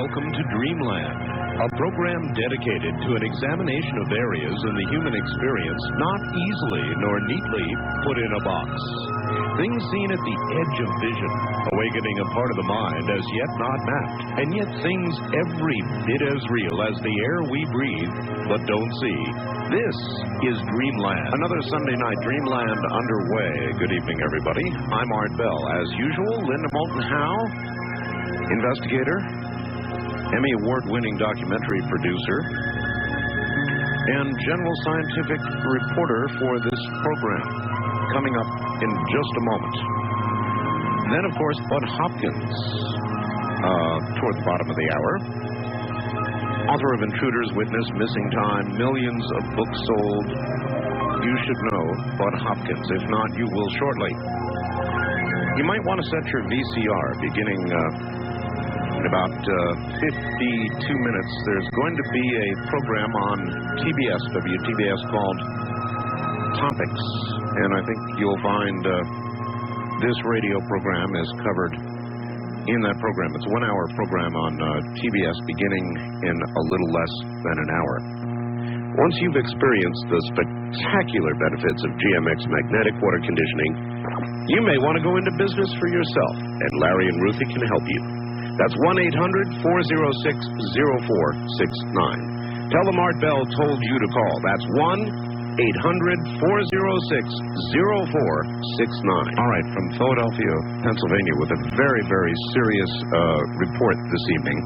welcome to Dreamland, a program dedicated to an examination of areas in the human experience not easily nor neatly put in a box. Things seen at the edge of vision, awakening a part of the mind as yet not mapped, and yet things every bit as real as the air we breathe but don't see. This is Dreamland. Another Sunday night Dreamland underway. Good evening, everybody. I'm Art Bell. As usual, Linda Moulton Howe, investigator, Emmy Award-winning documentary producer, and general scientific reporter for this program. Coming up in just a moment. Then, of course, Bud Hopkins, toward the bottom of the hour. Author of Intruders, Witness, Missing Time, millions of books sold. You should know Bud Hopkins. If not, you will shortly. You might want to set your VCR beginning in about 52 minutes. There's going to be a program on TBS, WTBS, called Topics. And I think you'll find this radio program is covered in that program. It's a 1-hour program on TBS beginning in a little less than an hour. Once you've experienced the spectacular benefits of GMX magnetic water conditioning, you may want to go into business for yourself, and Larry and Ruthie can help you. That's 1-800-406-0469. Tell them Art Bell told you to call. That's 1-800-406-0469. All right, from Philadelphia, Pennsylvania, with a very, very serious report this evening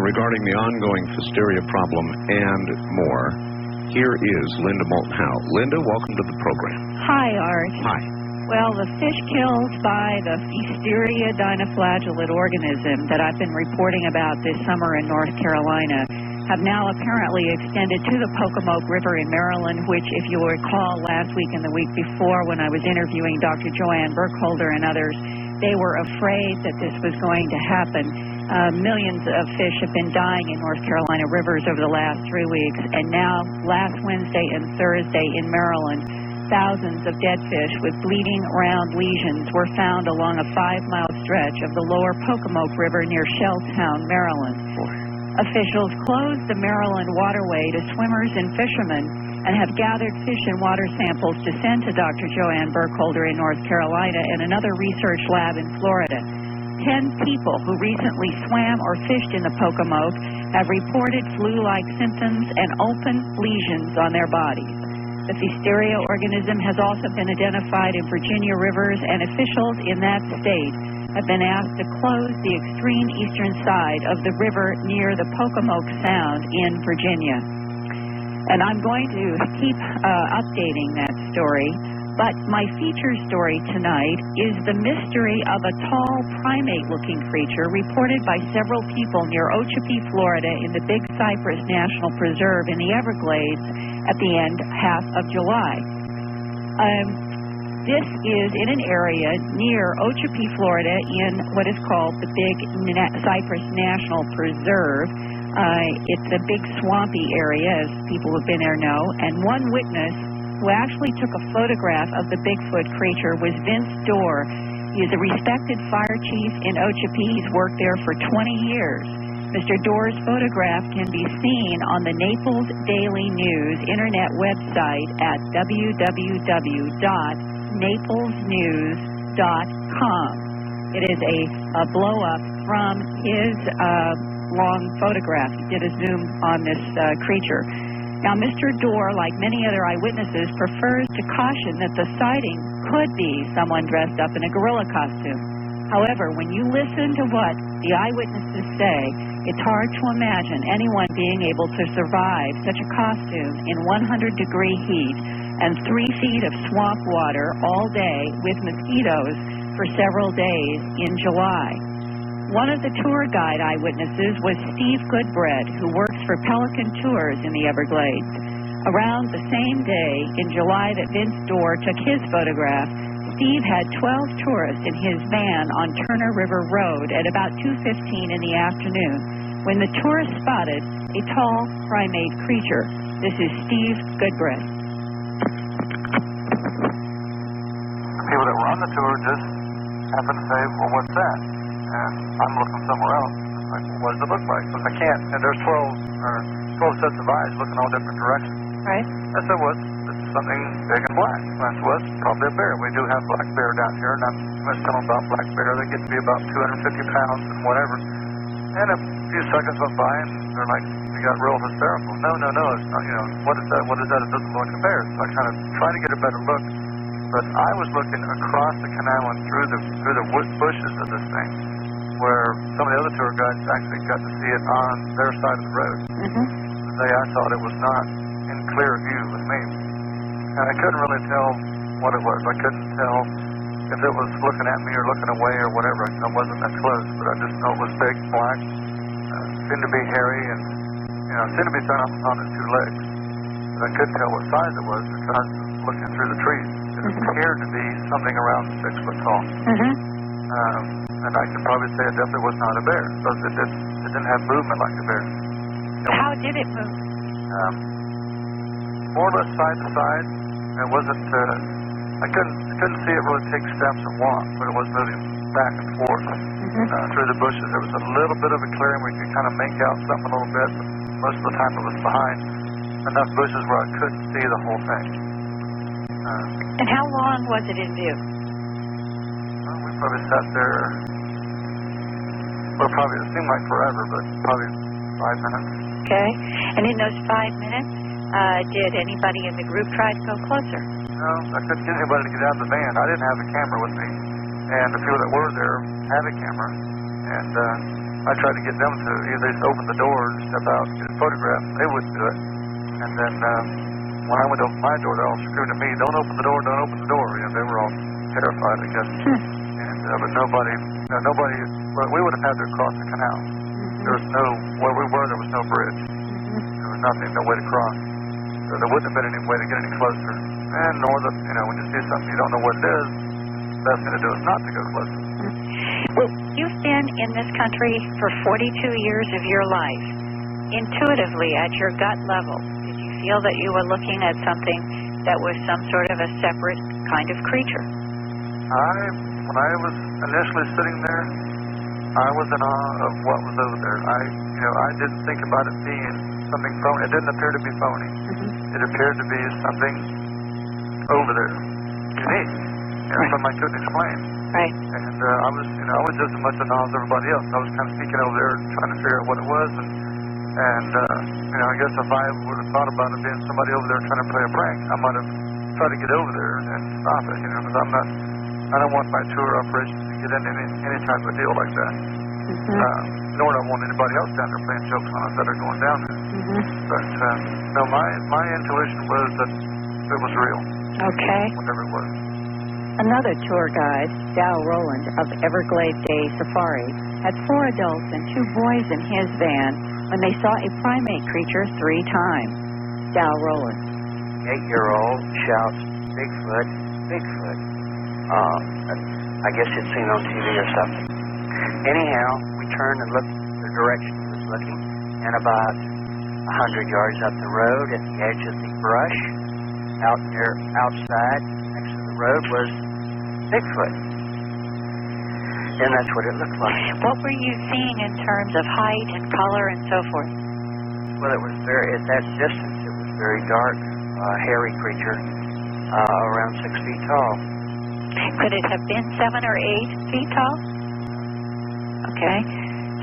regarding the ongoing hysteria problem and more. Here is Linda Moulton Howe. Linda, welcome to the program. Hi, Art. Hi. Well, the fish killed by the Hysteria dinoflagellate organism that I've been reporting about this summer in North Carolina have now apparently extended to the Pocomoke River in Maryland, which, if you will recall, last week and the week before when I was interviewing Dr. Joanne Burkholder and others, they were afraid that this was going to happen. Millions of fish have been dying in North Carolina rivers over the last 3 weeks, and now last Wednesday and Thursday in Maryland, thousands of dead fish with bleeding round lesions were found along a 5-mile stretch of the lower Pocomoke River near Shelltown, Maryland. Officials closed the Maryland waterway to swimmers and fishermen and have gathered fish and water samples to send to Dr. Joanne Burkholder in North Carolina and another research lab in Florida. 10 people who recently swam or fished in the Pocomoke have reported flu-like symptoms and open lesions on their bodies. The Hysteria organism has also been identified in Virginia rivers, and officials in that state have been asked to close the extreme eastern side of the river near the Pocomoke Sound in Virginia. And I'm going to keep updating that story, but my feature story tonight is the mystery of a tall primate-looking creature reported by several people near Okeechobee, Florida, in the Big Cypress National Preserve in the Everglades at the half of July. This is in an area near Okeechobee, Florida, in what is called the Big Cypress National Preserve. It's a big swampy area, as people who've been there know, and one witness who actually took a photograph of the Bigfoot creature was Vince Dorr. He is a respected fire chief in Okeechobee. He's worked there for 20 years. Mr. Dorr's photograph can be seen on the Naples Daily News internet website at www.naplesnews.com. It is a blow-up from his long photograph. He did a zoom on this creature. Now, Mr. Dorr, like many other eyewitnesses, prefers to caution that the sighting could be someone dressed up in a gorilla costume. However, when you listen to what the eyewitnesses say, it's hard to imagine anyone being able to survive such a costume in 100-degree heat and 3 feet of swamp water all day with mosquitoes for several days in July. One of the tour guide eyewitnesses was Steve Goodbread, who works for Pelican Tours in the Everglades. Around the same day in July that Vince Dorr took his photograph, Steve had 12 tourists in his van on Turner River Road at about 2:15 in the afternoon when the tourists spotted a tall primate creature. This is Steve Goodbread. People that were on the tour just happened to say, well, what's that? And I'm looking somewhere else. Like, what does it look like? Because I can't. And there's 12 sets of eyes looking all different directions. Right. I said, well, it's something big and black. And I said, well, it's probably a bear. We do have black bear down here, and I'm going to tell them about black bear. They get to be about 250 pounds and whatever. And a few seconds went by, and they're like, we got real hysterical. No, it's not, what is that? What is that? It doesn't look like a bear. So I kind of tried to get a better look, but I was looking across the canal and through the wood bushes of this thing, where some of the other tour guides actually got to see it on their side of the road. Mm-hmm. I thought it was not in clear view with me. And I couldn't really tell what it was. I couldn't tell if it was looking at me or looking away or whatever. I wasn't that close, but I just know it was big, black, seemed to be hairy, and seemed to be standing on its two legs. But I couldn't tell what size it was because looking through the trees, it appeared to be something around 6 foot tall. Mm-hmm. And I can probably say it definitely was not a bear, because it didn't have movement like a bear. How did it move? More or less side to side. It wasn't. I couldn't see it really take steps and walk, but it was moving back and forth through the bushes. There was a little bit of a clearing where you could kind of make out something a little bit, but most of the time it was behind enough bushes where I couldn't see the whole thing. And how long was it in view? Well, we probably sat there. Well, probably it seemed like forever, but probably 5 minutes. Okay. And in those 5 minutes, did anybody in the group try to go closer? No, I couldn't get anybody to get out of the van. I didn't have a camera with me, and the people that were there had a camera, and I tried to get them to either just open the door and step out and get a photograph. They wouldn't do it. And then when I went to open my door, they all screamed at me, "Don't open the door! Don't open the door!" They were all terrified, I guess. And but nobody. Well, we would have had to cross the canal. There was where we were. There was no bridge. There was nothing, no way to cross. So there wouldn't have been any way to get any closer. And nor when you see something you don't know what it is, the best thing to do is not to go closer. Well, you've been in this country for 42 years of your life. Intuitively, at your gut level, did you feel that you were looking at something that was some sort of a separate kind of creature? When I was initially sitting there, I was in awe of what was over there. I didn't think about it being something phony. It didn't appear to be phony. It appeared to be something over there, unique, something I couldn't explain. Right. And I was just as much in awe as everybody else. I was kind of peeking over there, trying to figure out what it was, and I guess if I would have thought about it being somebody over there trying to play a prank, I might have tried to get over there and stop it. Because I don't want my tour operations to get into any type of deal like that. Nor do I want anybody else down there playing jokes on us that are going down there. But no, my intuition was that it was real. Okay. Whatever it was. Another tour guide, Dow Rowland of Everglade Day Safari, had 4 adults and 2 boys in his van when they saw a primate creature 3 times. Dow Rowland. 8-year-old shouts, "Bigfoot, Bigfoot." I guess he'd seen on TV or something. Anyhow, we turned and looked the direction he was looking, and about 100 yards up the road at the edge of the brush, outside next to the road was Bigfoot. And that's what it looked like. What were you seeing in terms of height and color and so forth? Well, it was at that distance, it was very dark, hairy creature, around 6 feet tall. Could it have been 7 or 8 feet tall? Okay.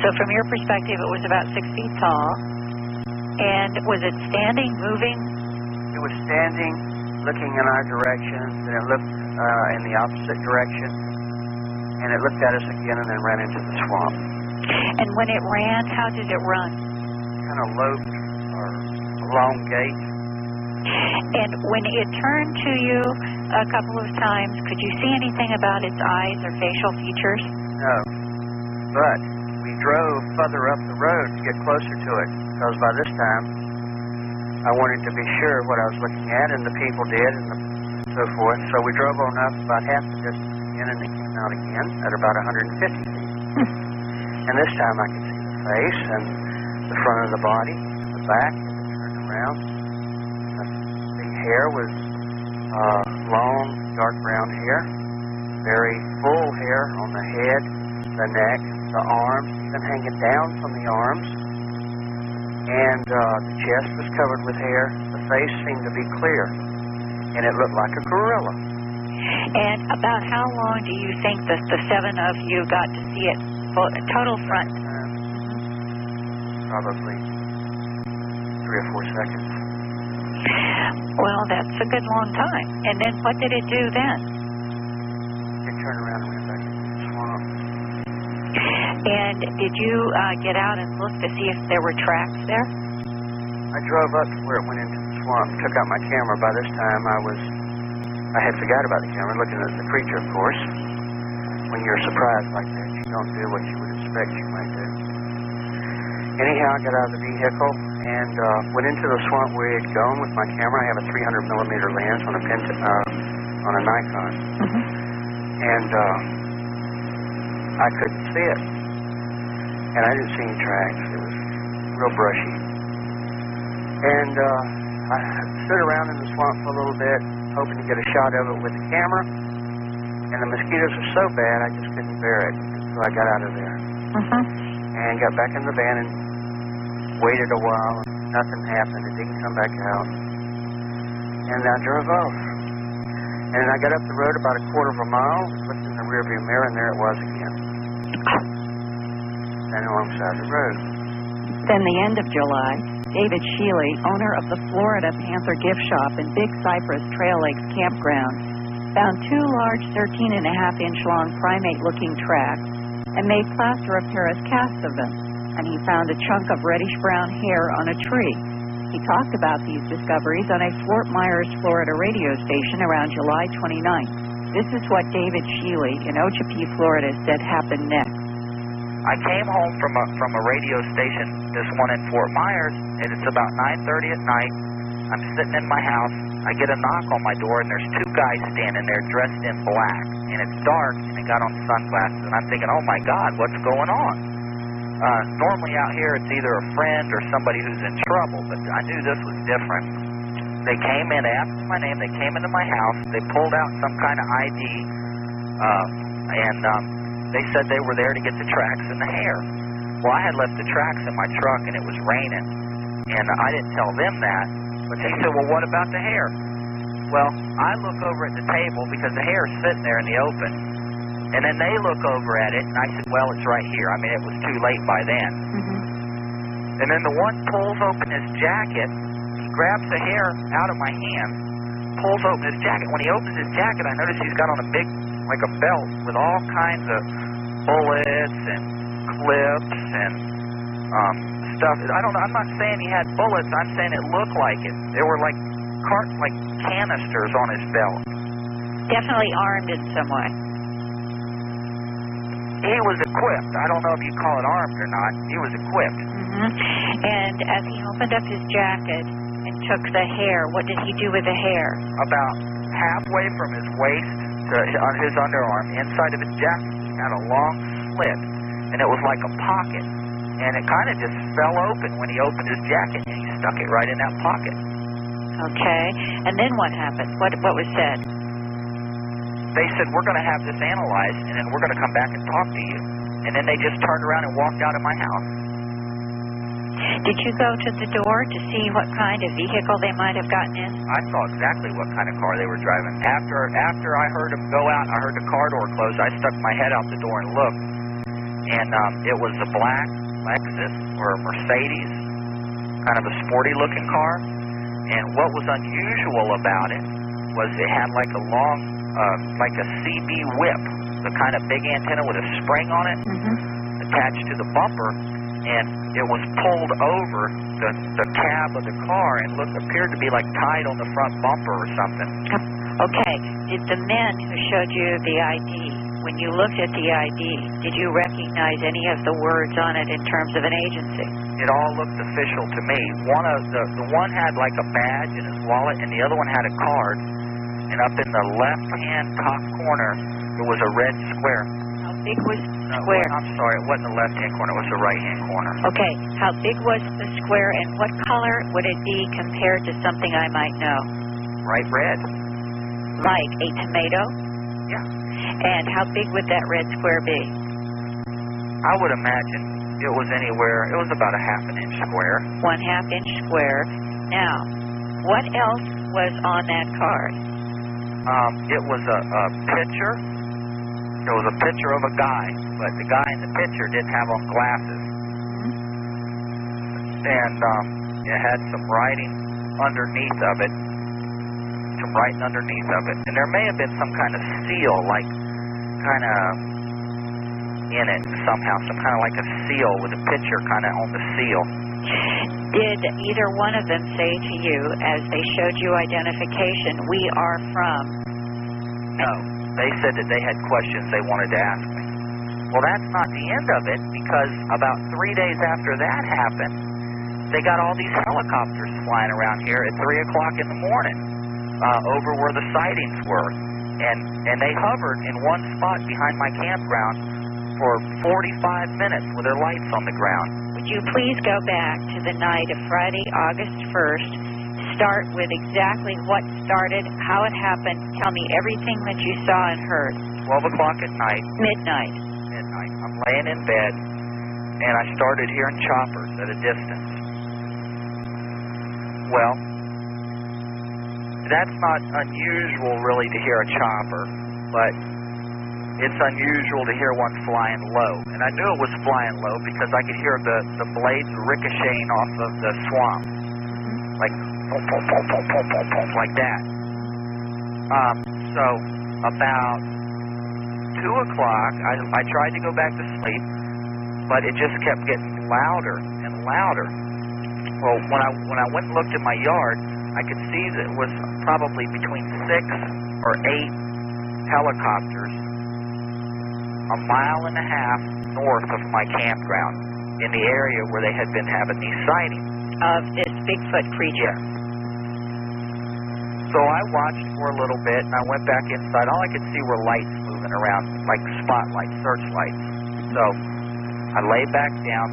So from your perspective, it was about 6 feet tall. And was it standing, moving? It was standing, looking in our direction, and it looked in the opposite direction, and it looked at us again and then ran into the swamp. And when it ran, how did it run? Kind of loped or a long gait. And when it turned to you a couple of times, could you see anything about its eyes or facial features? No. But we drove further up the road to get closer to it, because by this time I wanted to be sure what I was looking at, and the people did, and so forth. So we drove on up about half the distance again, and then came out again at about 150 feet. And this time I could see the face and the front of the body, the back, and it turned around. The hair was long, dark brown hair, very full hair on the head, the neck, the arms, the something hanging down from the arms, and the chest was covered with hair. The face seemed to be clear, and it looked like a gorilla. And about how long do you think that the seven of you got to see it total front? Probably 3 or 4 seconds. Well, that's a good long time. And then what did it do then? It turned around and went back into the swamp. And did you get out and look to see if there were tracks there? I drove up to where it went into the swamp, took out my camera. By this time, I had forgot about the camera, looking at the creature, of course. When you're surprised like that, you don't do what you would expect you might do. Anyhow, I got out of the vehicle and went into the swamp where it had gone with my camera. I have a 300 millimeter lens on a Nikon. Mm-hmm. And I couldn't see it. And I didn't see any tracks. It was real brushy. And I stood around in the swamp for a little bit, hoping to get a shot of it with the camera. And the mosquitoes were so bad, I just couldn't bear it. So I got out of there. Mm-hmm. And got back in the van and waited a while. And nothing happened. It didn't come back out. And I drove off. And I got up the road about a quarter of a mile, looked in the rearview mirror, and there it was again. Standing alongside the road. Then the end of July, David Shealy, owner of the Florida Panther gift shop in Big Cypress Trail Lakes Campground, found 2 large 13.5-inch long primate-looking tracks and made plaster of Paris casts of them. And he found a chunk of reddish-brown hair on a tree. He talked about these discoveries on a Fort Myers, Florida radio station around July 29th. This is what David Shealy in Okeechobee, Florida, said happened next. I came home from a radio station, this one in Fort Myers, and it's about 9:30 at night. I'm sitting in my house. I get a knock on my door, and there's 2 guys standing there dressed in black. And it's dark, and they got on sunglasses. And I'm thinking, oh, my God, what's going on? Normally out here, it's either a friend or somebody who's in trouble, but I knew this was different. They came in, they asked my name, they came into my house, they pulled out some kind of ID, and they said they were there to get the tracks and the hair. Well, I had left the tracks in my truck, and it was raining, and I didn't tell them that, but they said, well, what about the hair? Well, I look over at the table because the hair is sitting there in the open. And then they look over at it, and I said, well, it's right here. I mean, it was too late by then. Mm-hmm. And then the one pulls open his jacket, he grabs the hair out of my hand, pulls open his jacket. When he opens his jacket, I notice he's got on a big, like a belt with all kinds of bullets and clips and stuff. I'm not saying he had bullets. I'm saying it looked like it. There were like canisters on his belt. Definitely armed in some way. He was equipped. I don't know if you call it armed or not. He was equipped. Mm-hmm. And as he opened up his jacket and took the hair, what did he do with the hair? About halfway from his waist to his underarm, inside of his jacket, he had a long slit, and it was like a pocket. And it kind of just fell open when he opened his jacket, and he stuck it right in that pocket. Okay. And then what happened? What was said? They said, we're going to have this analyzed, and then we're going to come back and talk to you. And then they just turned around and walked out of my house. Did you go to the door to see what kind of vehicle they might have gotten in? I saw exactly what kind of car they were driving. After I heard them go out, I heard the car door close. I stuck my head out the door and looked. And it was a black Lexus or a Mercedes, kind of a sporty-looking car. And what was unusual about it was it had like a long, like a CB whip, the kind of big antenna with a spring on it, attached to the bumper, and it was pulled over the cab of the car and appeared to be like tied on the front bumper or something. Okay. Did the men who showed you the ID, when you looked at the ID, did you recognize any of the words on it in terms of an agency? It all looked official to me. The one had like a badge in his wallet, and the other one had a card. And up in the left-hand top corner, there was a red square. How big was the square? I'm sorry, it wasn't the left-hand corner, it was the right-hand corner. Okay. How big was the square, and what color would it be compared to something I might know? Bright red. Like a tomato? Yeah. And how big would that red square be? I would imagine it was anywhere, it was about a half an inch square. 1/2 inch square. Now, what else was on that card? It was a picture. It was a picture of a guy, but the guy in the picture didn't have on glasses. And it had some writing underneath of it. And there may have been some kind of seal, like kind of in it somehow, some kind of like a seal with a picture kind of on the seal. Did either one of them say to you, as they showed you identification, we are from? No. They said that they had questions they wanted to ask me. Well, that's not the end of it, because about 3 days after that happened, they got all these helicopters flying around here at 3 o'clock in the morning over where the sightings were. And they hovered in one spot behind my campground for 45 minutes with their lights on the ground. Would you please go back to the night of Friday, August 1st, start with exactly what started, how it happened, tell me everything that you saw and heard. 12 o'clock at night. Midnight. I'm laying in bed, and I started hearing choppers at a distance. Well, that's not unusual really to hear a chopper, but it's unusual to hear one flying low. And I knew it was flying low because I could hear the blades ricocheting off of the swamp. Like, boom, boom, boom, boom, boom, boom, boom, like that. So, about 2 o'clock, I tried to go back to sleep, but it just kept getting louder and louder. Well, when I went and looked at my yard, I could see that it was probably between 6 or 8 helicopters a mile and a half north of my campground in the area where they had been having these sightings. Of this Bigfoot creature. So I watched for a little bit, and I went back inside. All I could see were lights moving around, like spotlights, searchlights. So I lay back down,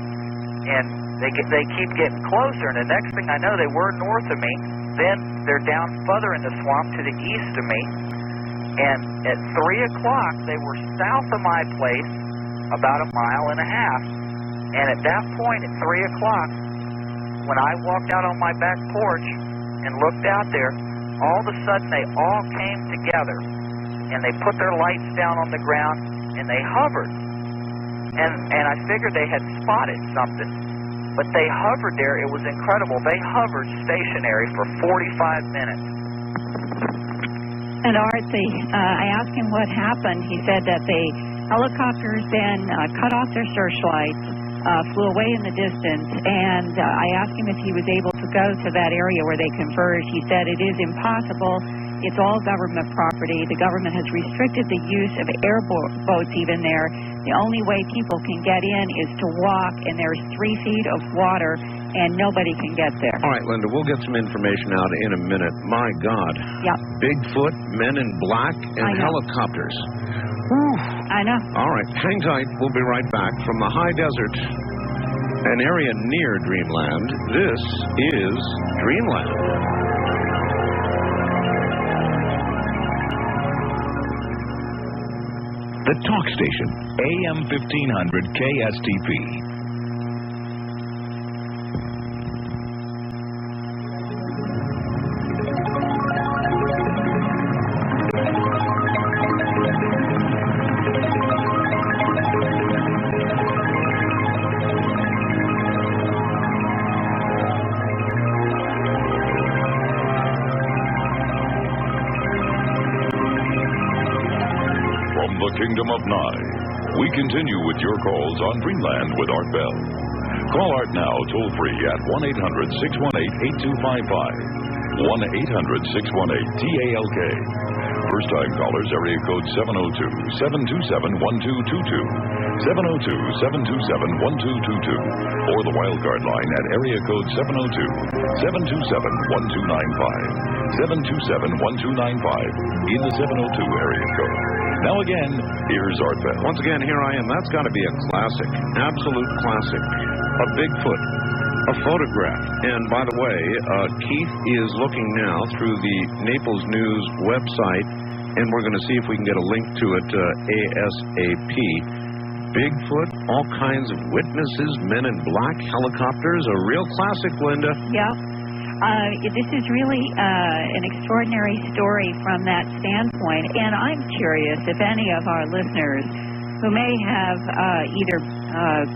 and they keep getting closer, and the next thing I know, they were north of me. Then they're down further in the swamp to the east of me, and at 3 o'clock, they were south of my place, about a mile and a half. And at that point, at 3 o'clock, when I walked out on my back porch and looked out there, all of a sudden they all came together, and they put their lights down on the ground, and they hovered. And I figured they had spotted something, but they hovered there. It was incredible. They hovered stationary for 45 minutes. And Art, I asked him what happened. He said that the helicopters then cut off their searchlights, flew away in the distance, and I asked him if he was able to go to that area where they converged. He said it is impossible. It's all government property. The government has restricted the use of airboats even there. The only way people can get in is to walk, and there's 3 feet of water, and nobody can get there. All right, Linda, we'll get some information out in a minute. My God. Yep. Bigfoot, men in black, and helicopters. Whew. I know. All right, hang tight. We'll be right back from the high desert, an area near Dreamland. This is Dreamland. The Talk Station, AM 1500 KSTP. Kingdom of Nye. We continue with your calls on Dreamland with Art Bell. Call Art now toll-free at 1-800-618-8255. 1-800-618-TALK. First-time callers, area code 702-727-1222. 702-727-1222. Or the wildcard line at area code 702-727-1295. 727-1295 in the 702 area code. Now again, here's Art Bell. Once again, here I am. That's got to be a classic, absolute classic. A Bigfoot, a photograph. And by the way, Keith is looking now through the Naples News website, and we're going to see if we can get a link to it ASAP. Bigfoot, all kinds of witnesses, men in black, helicopters, a real classic, Linda. Yep. This is really an extraordinary story from that standpoint, and I'm curious if any of our listeners who may have either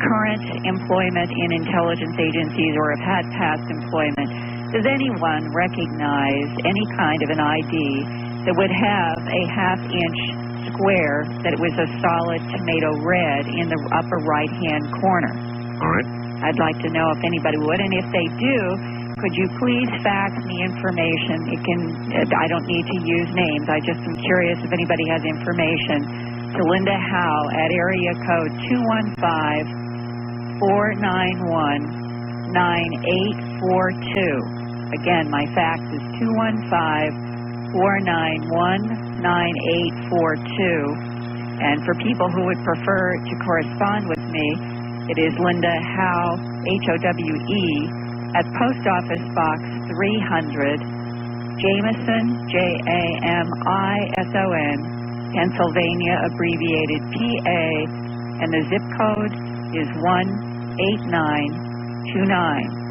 current employment in intelligence agencies or have had past employment, does anyone recognize any kind of an ID that would have a half-inch square that it was a solid tomato red in the upper right-hand corner? All right. I'd like to know if anybody would, and if they do, could you please fax me information? I don't need to use names. I just am curious if anybody has information to Linda Howe at area code 215-491-9842. Again, my fax is 215-491-9842. And for people who would prefer to correspond with me, it is Linda Howe, Howe, at Post Office Box 300, Jameson, Jamison, Pennsylvania, abbreviated PA, and the zip code is 18929.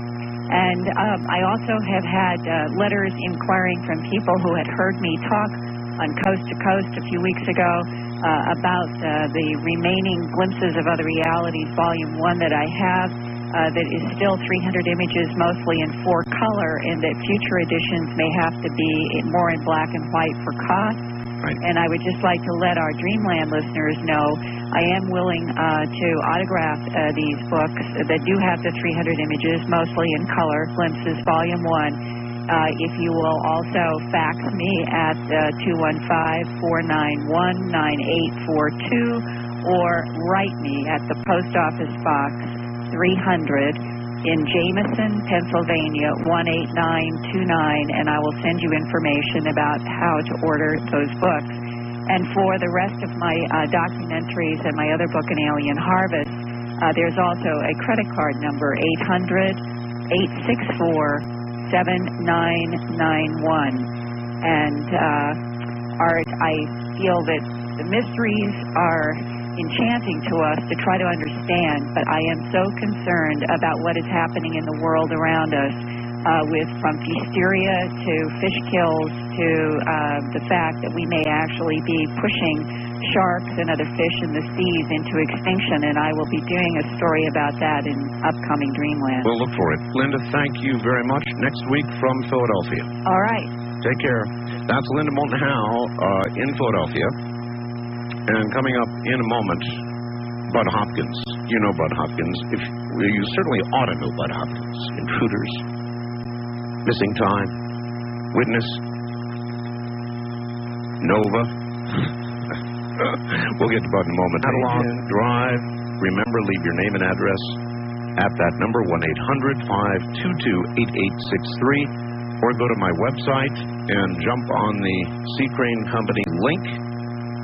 And I also have had letters inquiring from people who had heard me talk on Coast to Coast a few weeks ago about the remaining Glimpses of Other Realities, Volume 1 that I have. That is still 300 images, mostly in 4-color, and that future editions may have to be more in black and white for cost. Right. And I would just like to let our Dreamland listeners know I am willing to autograph these books that do have the 300 images, mostly in color, Glimpses, Volume 1. If you will also fax me at 215-491-9842 or write me at the Post Office Box 300 in Jameson, Pennsylvania, 18929, and I will send you information about how to order those books. And for the rest of my documentaries and my other book, An Alien Harvest, there's also a credit card number, 800-864-7991. And Art, I feel that the mysteries are enchanting to us to try to understand, but I am so concerned about what is happening in the world around us, from hysteria to fish kills to the fact that we may actually be pushing sharks and other fish in the seas into extinction, and I will be doing a story about that in upcoming Dreamland. We'll look for it. Linda, thank you very much. Next week from Philadelphia. All right. Take care. That's Linda Moulton Howe in Philadelphia. And coming up in a moment, Bud Hopkins. You know Bud Hopkins. You certainly ought to know Bud Hopkins. Intruders, Missing Time, Witness, Nova. We'll get to Bud in a moment. Catalog, drive. Remember, leave your name and address at that number, 1-800-522-8863, or go to my website and jump on the Sea Crane Company link.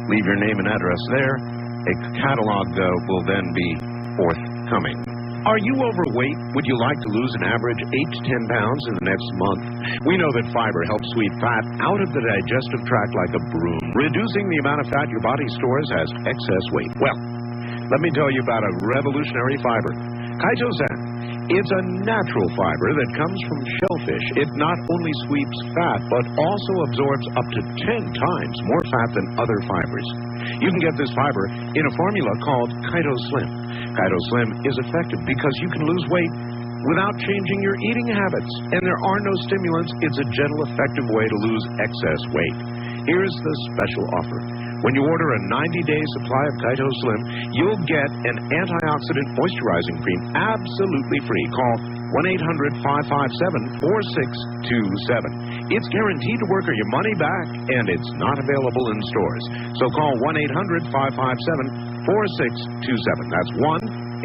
Leave your name and address there. A catalog will then be forthcoming. Are you overweight? Would you like to lose an average 8 to 10 pounds in the next month? We know that fiber helps sweep fat out of the digestive tract like a broom, reducing the amount of fat your body stores as excess weight. Well, let me tell you about a revolutionary fiber, chitosan. It's a natural fiber that comes from shellfish. It not only sweeps fat, but also absorbs up to 10 times more fat than other fibers. You can get this fiber in a formula called ChitoSlim. ChitoSlim is effective because you can lose weight without changing your eating habits. And there are no stimulants. It's a gentle, effective way to lose excess weight. Here's the special offer. When you order a 90-day supply of ChitoSlim, you'll get an antioxidant moisturizing cream absolutely free. Call 1-800-557-4627. It's guaranteed to work or your money back, and it's not available in stores. So call 1-800-557-4627. That's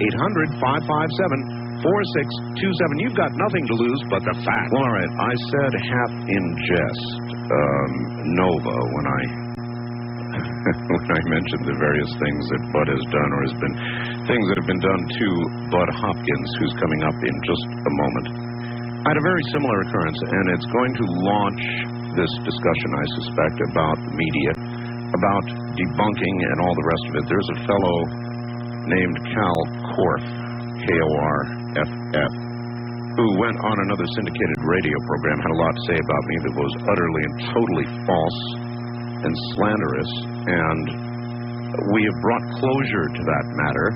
1-800-557-4627. You've got nothing to lose but the fat. Well, all right, I said half in jest, Nova, when I mentioned the various things that Bud has done, or has been things that have been done to Bud Hopkins, who's coming up in just a moment. I had a very similar occurrence, and it's going to launch this discussion, I suspect, about media, about debunking and all the rest of it. There's a fellow named Cal Korff, K-O-R-F-F, who went on another syndicated radio program, had a lot to say about me that was utterly and totally false and slanderous, and we have brought closure to that matter,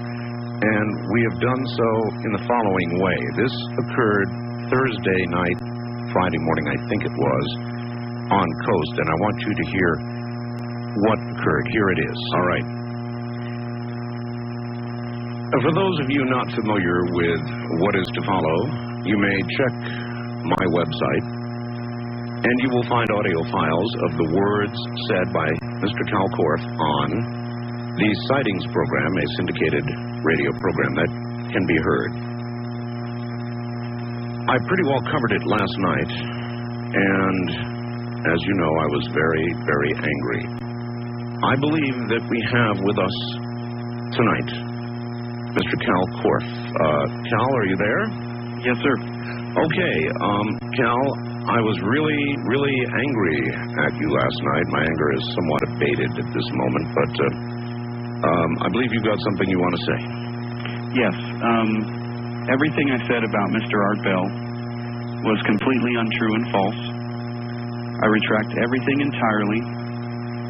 and we have done so in the following way. This occurred Thursday night, Friday morning, I think it was, on Coast, and I want you to hear what occurred. Here it is. All right. For those of you not familiar with what is to follow, you may check my website, and you will find audio files of the words said by Mr. Cal Korff on the Sightings program, a syndicated radio program that can be heard. I pretty well covered it last night, and as you know, I was very, very angry. I believe that we have with us tonight Mr. Cal Korff. Cal, are you there? Yes, sir. Okay, Cal, I was really, really angry at you last night. My anger is somewhat abated at this moment, but I believe you've got something you want to say. Yes. Everything I said about Mr. Art Bell was completely untrue and false. I retract everything entirely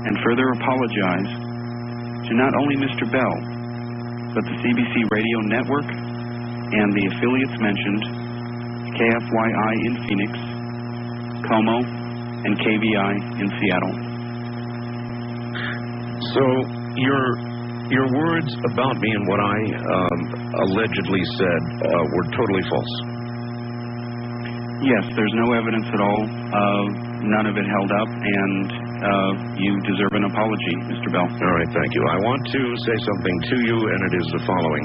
and further apologize to not only Mr. Bell, but the CBC radio network and the affiliates mentioned, KFYI in Phoenix, Como, and KVI in Seattle. So your words about me and what I allegedly said were totally false. Yes, there's no evidence at all. None of it held up, and you deserve an apology, Mr. Bell. All right, thank you. I want to say something to you, and it is the following.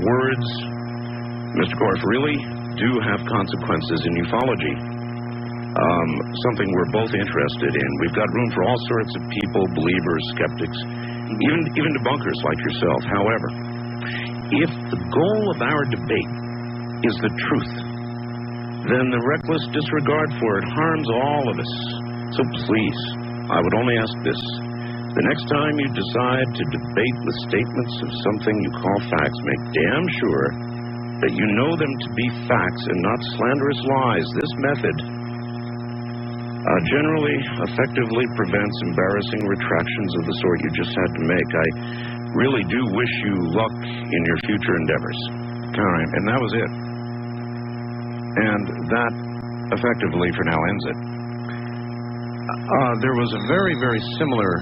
Words, Mr. Korff, really do have consequences in ufology. Something we're both interested in. We've got room for all sorts of people, believers, skeptics, even debunkers like yourself. However, if the goal of our debate is the truth, then the reckless disregard for it harms all of us. So please, I would only ask this. The next time you decide to debate with statements of something you call facts, make damn sure that you know them to be facts and not slanderous lies. This method generally effectively prevents embarrassing retractions of the sort you just had to make. I really do wish you luck in your future endeavors. All right, and that was it. And that effectively for now ends it. There was a very, very similar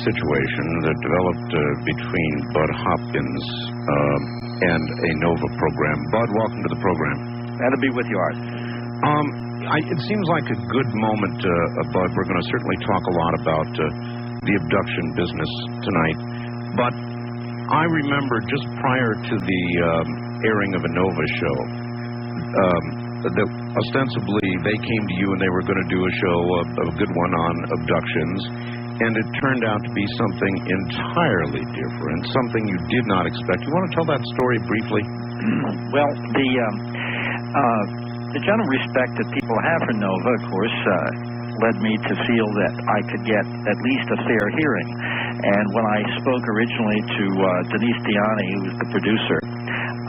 situation that developed between Bud Hopkins and a NOVA program. Bud, welcome to the program. Glad to be with you, Art. It seems like a good moment, Bud. We're going to certainly talk a lot about the abduction business tonight. But I remember just prior to the airing of a NOVA show, that ostensibly they came to you and they were going to do a show, a good one on abductions, and it turned out to be something entirely different, something you did not expect. You want to tell that story briefly? Well, the general respect that people have for NOVA, of course, led me to feel that I could get at least a fair hearing. And when I spoke originally to Denise Diani, who was the producer,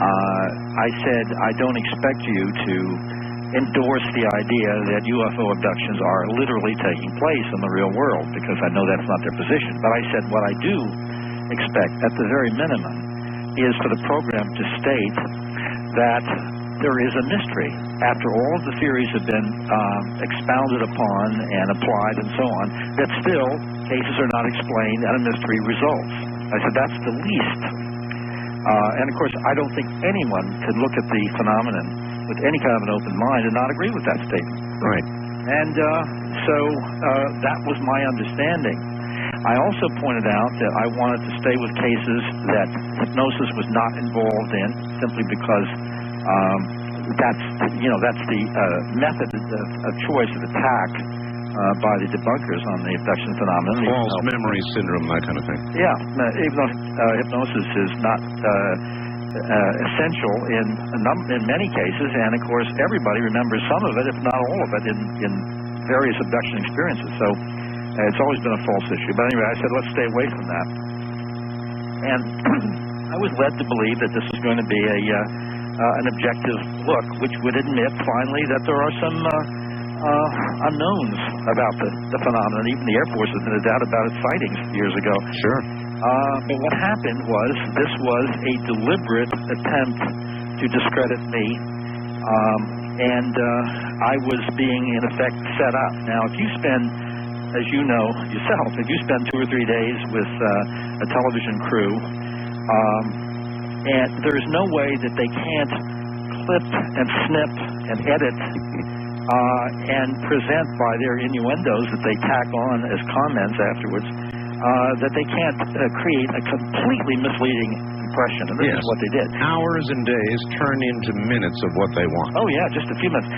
I said, I don't expect you to endorse the idea that UFO abductions are literally taking place in the real world, because I know that's not their position. But I said what I do expect, at the very minimum, is for the program to state that there is a mystery. After all of the theories have been expounded upon and applied and so on, that still cases are not explained and a mystery results. I said that's the least. And of course, I don't think anyone could look at the phenomenon with any kind of an open mind and not agree with that statement. Right. And so that was my understanding. I also pointed out that I wanted to stay with cases that hypnosis was not involved in, simply because that's the method of choice of attack by the debunkers on the abduction phenomenon. False memory syndrome, that kind of thing. Yeah, even though hypnosis is not essential in many cases, and of course everybody remembers some of it, if not all of it, in various abduction experiences. So it's always been a false issue. But anyway, I said let's stay away from that. And I was led to believe that this was going to be an objective look, which would admit finally that there are some unknowns about the phenomenon. Even the Air Force has been in doubt about its sightings years ago. Sure. But what happened was this was a deliberate attempt to discredit me, and I was being, in effect, set up. Now, if you spend, as you know yourself, if you spend 2 or 3 days with a television crew, and there's no way that they can't clip and snip and edit and present by their innuendos that they tack on as comments afterwards, that they can't create a completely misleading impression. And this is what they did. Hours and days turn into minutes of what they want. Oh, yeah, just a few minutes.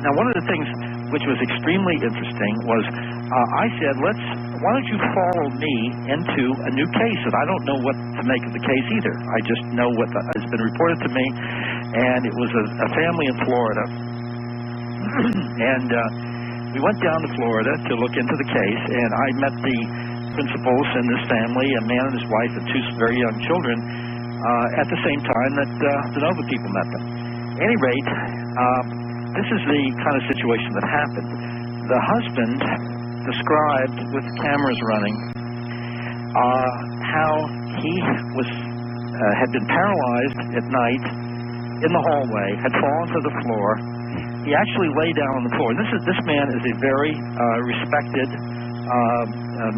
Now, one of the things which was extremely interesting was I said, why don't you follow me into a new case? And I don't know what to make of the case either. I just know what has been reported to me, and it was a family in Florida. And we went down to Florida to look into the case, and I met the principals in this family, a man and his wife and 2 very young children, at the same time that the Nova people met them. At any rate, this is the kind of situation that happened. The husband described, with the cameras running, how he had been paralyzed at night in the hallway, had fallen to the floor. He actually lay down on the floor. And this man is a very respected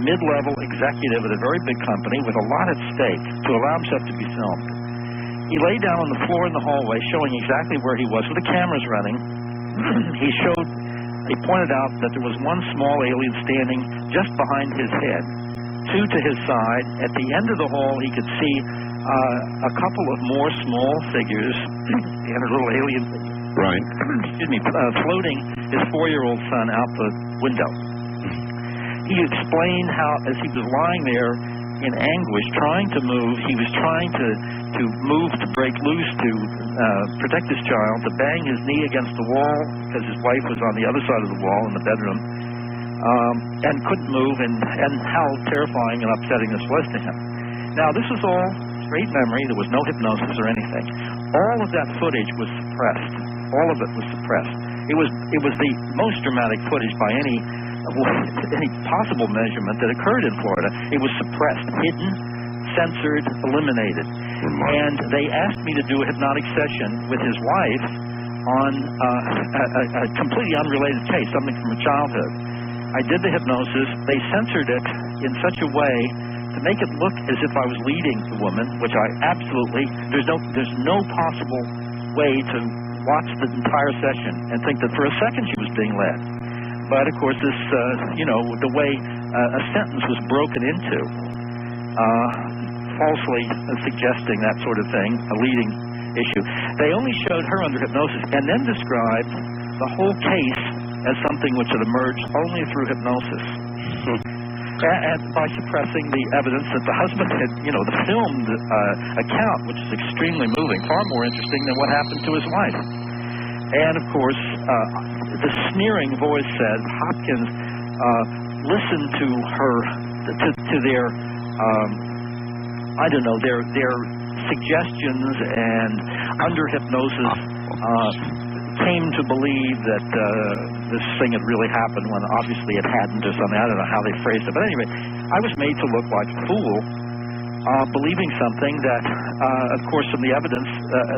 mid-level executive at a very big company with a lot at stake to allow himself to be filmed. He lay down on the floor in the hallway, showing exactly where he was with the cameras running. He pointed out that there was one small alien standing just behind his head, 2 to his side. At the end of the hall, he could see a couple of more small figures and a little alien figure. Right. Excuse me, floating his 4-year-old son out the window. He explained how, as he was lying there in anguish, trying to move, he was trying to move, to break loose, to protect his child, to bang his knee against the wall, because his wife was on the other side of the wall in the bedroom, and couldn't move, and how terrifying and upsetting this was to him. Now, this was all straight memory. There was no hypnosis or anything. All of that footage was suppressed. All of it was suppressed. It was the most dramatic footage by any possible measurement that occurred in Florida. It was suppressed, hidden, censored, eliminated. And they asked me to do a hypnotic session with his wife on a completely unrelated case, something from her childhood. I did the hypnosis. They censored it in such a way to make it look as if I was leading the woman, which I absolutely, there's no possible way to watch the entire session and think that for a second she was being led. But, of course, this, the way a sentence was broken into, falsely suggesting that sort of thing, a leading issue. They only showed her under hypnosis and then described the whole case as something which had emerged only through hypnosis. And by suppressing the evidence that the husband had, the filmed account, which is extremely moving, far more interesting than what happened to his wife. And, of course, the sneering voice said, Hopkins listened to her, to their, their suggestions, and under hypnosis came to believe that this thing had really happened when obviously it hadn't, or something. I don't know how they phrased it. But anyway, I was made to look like a fool, believing something that, of course, from the evidence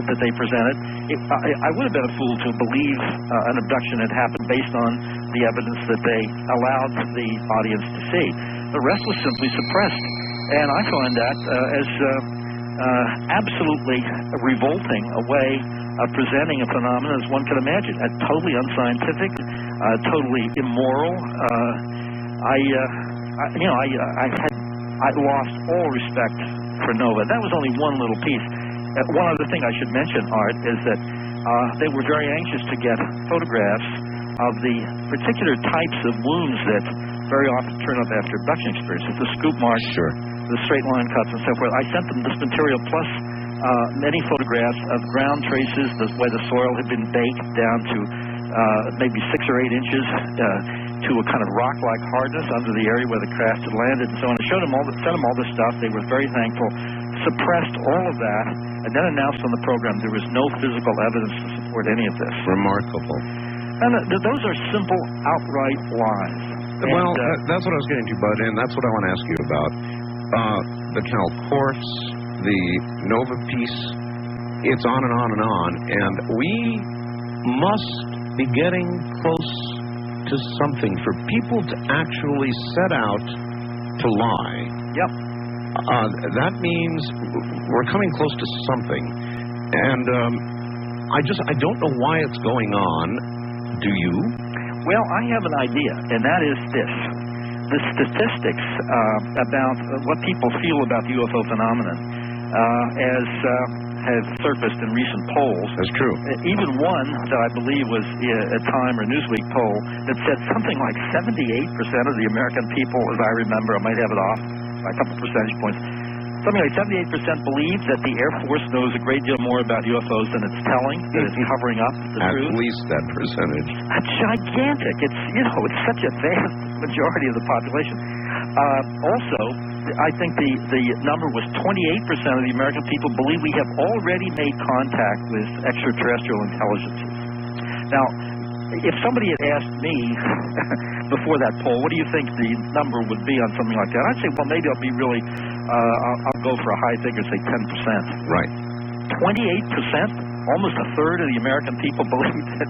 that they presented, I would have been a fool to believe an abduction had happened based on the evidence that they allowed the audience to see. The rest was simply suppressed. And I find that as absolutely revolting a way of presenting a phenomenon as one can imagine. Totally unscientific, totally immoral. I lost all respect for Nova. That was only one little piece. One other thing I should mention, Art, is that they were very anxious to get photographs of the particular types of wounds that very often turn up after abduction experiences, the scoop marks, the straight line cuts, and so forth. I sent them this material plus many photographs of ground traces, where the soil had been baked down to maybe 6 or 8 inches to a kind of rock-like hardness under the area where the craft had landed, and so on. I sent them all this stuff. They were very thankful suppressed all of that and then announced on the program there was no physical evidence to support any of this. Remarkable. And those are simple, outright lies. Well, that's what I was getting to, Bud, and that's what I want to ask you about. The Cal Corpse, the Nova piece, it's on and on and on, and we must be getting close to something for people to actually set out to lie. Yep. That means we're coming close to something, and I don't know why it's going on. Do you? Well, I have an idea, and that is this. The statistics about what people feel about the UFO phenomenon have surfaced in recent polls. That's true. Even one that I believe was a Time or Newsweek poll that said something like 78% of the American people, as I remember, I might have it off by a couple percentage points, something like 78% believe that the Air Force knows a great deal more about UFOs than it's telling, that it's covering up the truth. At least that percentage. That's gigantic. It's such a vast majority of the population. Also, I think the number was 28% of the American people believe we have already made contact with extraterrestrial intelligences. Now, if somebody had asked me before that poll, what do you think the number would be on something like that? I'd say, well, maybe I'll be really, I'll go for a high figure, say 10%. Right. 28%? Almost a third of the American people believe that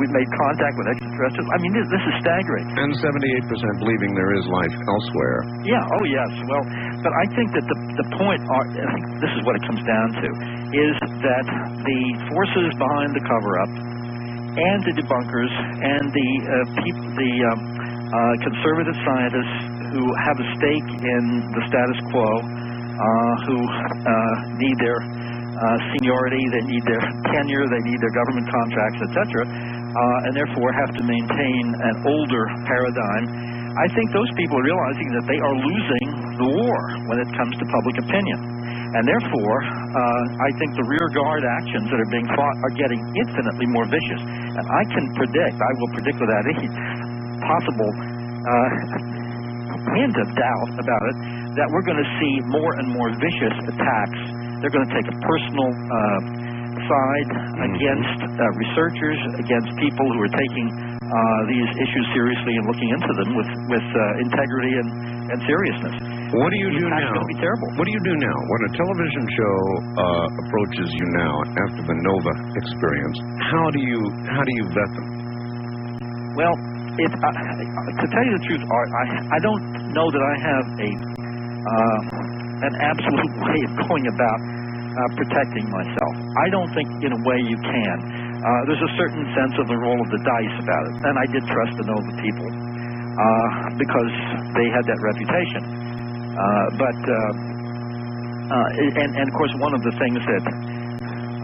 we've made contact with extraterrestrials. I mean, this is staggering. And 78% believing there is life elsewhere. Yeah, oh yes. Well, but I think that the point, I think this is what it comes down to, is that the forces behind the cover-up and the debunkers and the conservative scientists who have a stake in the status quo, who need their seniority, they need their tenure, they need their government contracts, etc., and therefore have to maintain an older paradigm. I think those people are realizing that they are losing the war when it comes to public opinion. And therefore, I think the rear guard actions that are being fought are getting infinitely more vicious. And I can predict, I will predict without any possible hint of doubt about it, that we're going to see more and more vicious attacks. They're going to take a personal side against researchers, against people who are taking these issues seriously and looking into them with integrity and seriousness. What do you do now? It's going to be terrible. What do you do now when a television show approaches you now after the Nova experience? How do you vet them? Well, to tell you the truth, Art, I don't know that I have an absolute way of going about protecting myself. I don't think in a way you can. There's a certain sense of the roll of the dice about it, and I did trust the Nova people because they had that reputation. And of course, one of the things that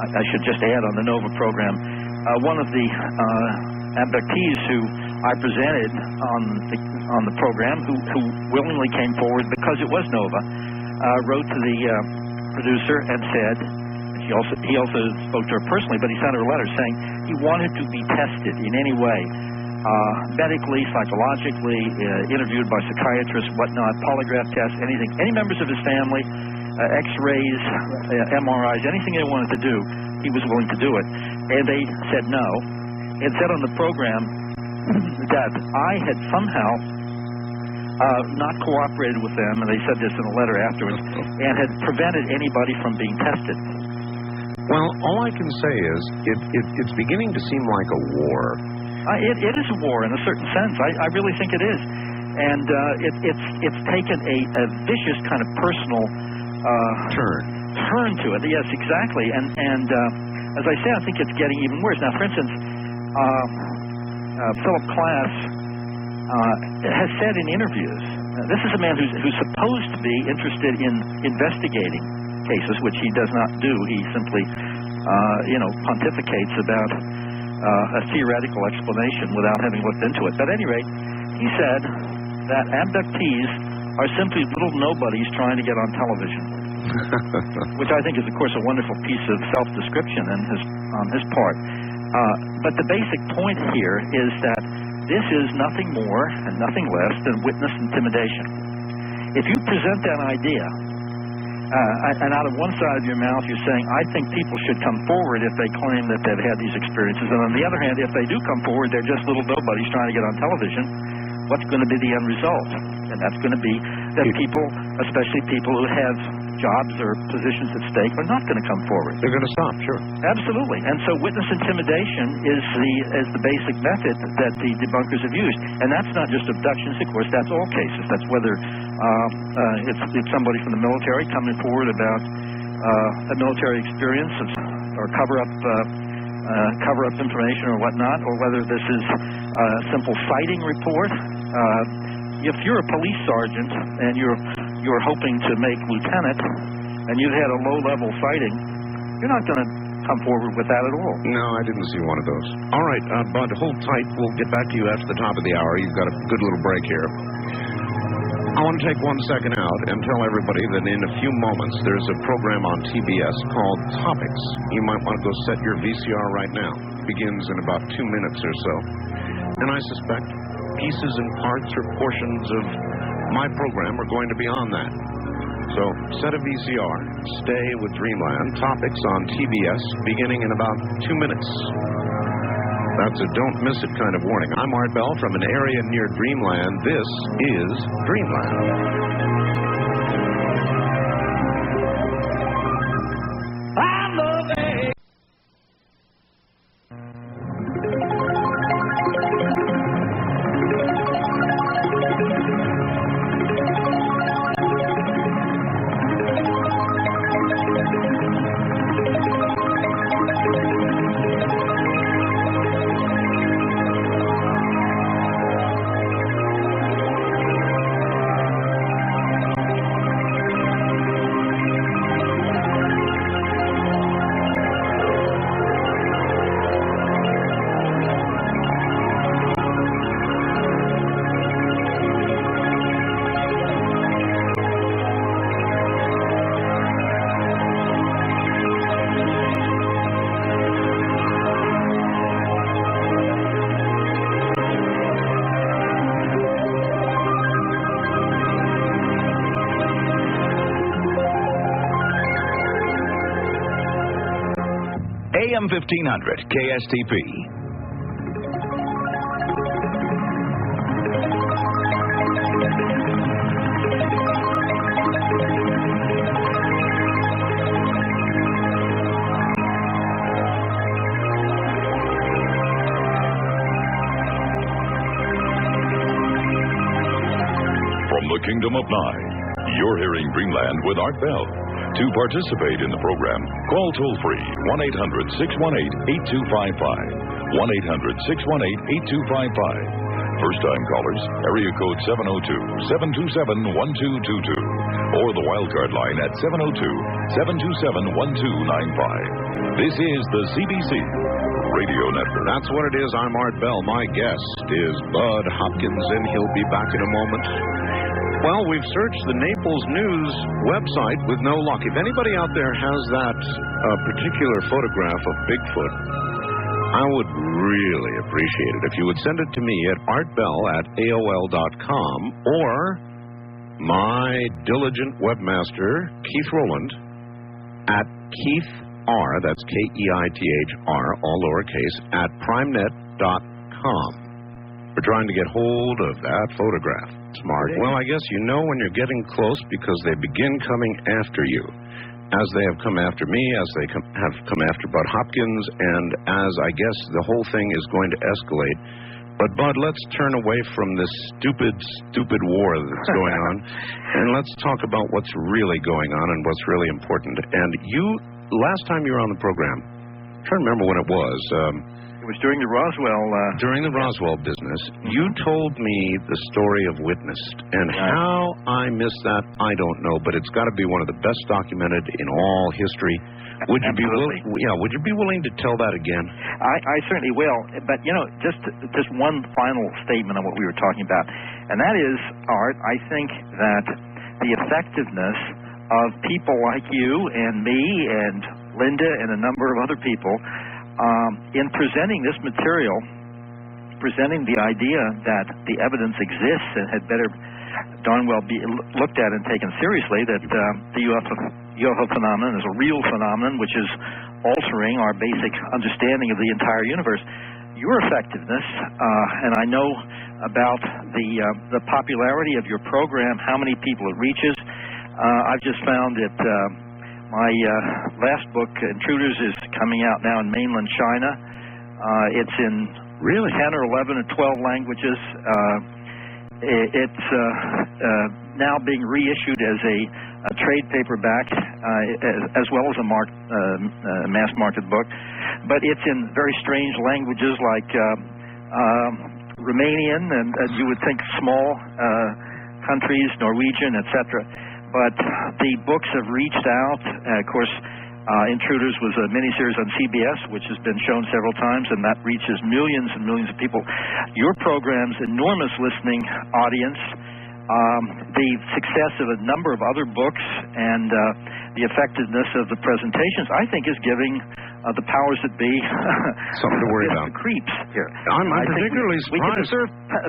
I should just add on the Nova program, one of the abductees who I presented on the program, who willingly came forward because it was Nova, wrote to the producer and said, he also spoke to her personally, but he sent her a letter saying he wanted to be tested in any way, medically, psychologically, interviewed by psychiatrists, whatnot, polygraph tests, anything. Any members of his family, X-rays, MRIs, anything they wanted to do, he was willing to do it. And they said no. It said on the program that I had somehow not cooperated with them, and they said this in a letter afterwards, and had prevented anybody from being tested. Well, all I can say is it's beginning to seem like a war. It is a war in a certain sense. I really think it is. And it's taken a vicious kind of personal turn to it. Yes, exactly. And as I say, I think it's getting even worse. Now, for instance, Philip Klass has said in interviews, this is a man who's supposed to be interested in investigating cases, which he does not do. He simply, pontificates about a theoretical explanation without having looked into it. But at any rate, he said that abductees are simply little nobodies trying to get on television, which I think is, of course, a wonderful piece of self-description on his part. But the basic point here is that this is nothing more and nothing less than witness intimidation. If you present that idea And out of one side of your mouth, you're saying, I think people should come forward if they claim that they've had these experiences. And on the other hand, if they do come forward, they're just little nobodies trying to get on television. What's going to be the end result? And that's going to be that people, especially people who have jobs or positions at stake, are not going to come forward. They're going to stop, sure. Absolutely. And so witness intimidation is the basic method that the debunkers have used. And that's not just abductions, of course. That's all cases. That's whether it's somebody from the military coming forward about a military experience or cover up information or whatnot, or whether this is a simple sighting report. If you're a police sergeant and you're hoping to make lieutenant and you've had a low-level sighting, you're not going to come forward with that at all. No, I didn't see one of those. All right, Bud, hold tight. We'll get back to you after the top of the hour. You've got a good little break here. I want to take 1 second out and tell everybody that in a few moments there's a program on TBS called Topics. You might want to go set your VCR right now. It begins in about 2 minutes or so. And I suspect pieces and parts or portions of my program are going to be on that. So set a VCR, stay with Dreamland. Topics on TBS beginning in about 2 minutes. That's a don't miss it kind of warning. I'm Art Bell from an area near Dreamland. This is Dreamland. AM 1500 KSTP. From the Kingdom of Nine, you're hearing Dreamland with Art Bell. To participate in the program, call toll-free 1-800-618-8255. 1-800-618-8255. First-time callers, area code 702-727-1222. Or the wildcard line at 702-727-1295. This is the CBC Radio Network. That's what it is. I'm Art Bell. My guest is Bud Hopkins, and he'll be back in a moment. Well, we've searched the Naples News website with no luck. If anybody out there has that particular photograph of Bigfoot, I would really appreciate it if you would send it to me at artbell@aol.com or my diligent webmaster, Keith Rowland, at Keith R, that's KEITHR, all lowercase, at primenet.com. We're trying to get hold of that photograph. Smart. Well, I guess you know when you're getting close because they begin coming after you, as they have come after me, as they have come after Bud Hopkins, and as I guess the whole thing is going to escalate. But, Bud, let's turn away from this stupid war that's going on, and let's talk about what's really going on and what's really important. And you, last time you were on the program, I'm trying to remember when it was. It was during the Roswell... During the Roswell business, you told me the story of Witnessed, and how I missed that, I don't know, but it's got to be one of the best documented in all history. Would you be willing? Yeah, would you be willing to tell that again? I certainly will. But just one final statement on what we were talking about, and that is, Art, I think that the effectiveness of people like you and me and Linda and a number of other people in presenting this material, presenting the idea that the evidence exists and had better darn well be looked at and taken seriously, that the UFO phenomenon is a real phenomenon which is altering our basic understanding of the entire universe. Your effectiveness, and I know about the popularity of your program, how many people it reaches. I've just found that my last book, Intruders, is coming out now in mainland China. It's in really 10 or 11 or 12 languages. It's now being reissued as a trade paperback, as well as a mass market book. But it's in very strange languages like Romanian, and you would think small countries, Norwegian, etc. But the books have reached out. Of course, Intruders was a miniseries on CBS, which has been shown several times, and that reaches millions and millions of people. Your program's enormous listening audience, the success of a number of other books, and the effectiveness of the presentations, I think, is giving the powers that be something to worry about. The creeps here. I'm particularly surprised. We can deserve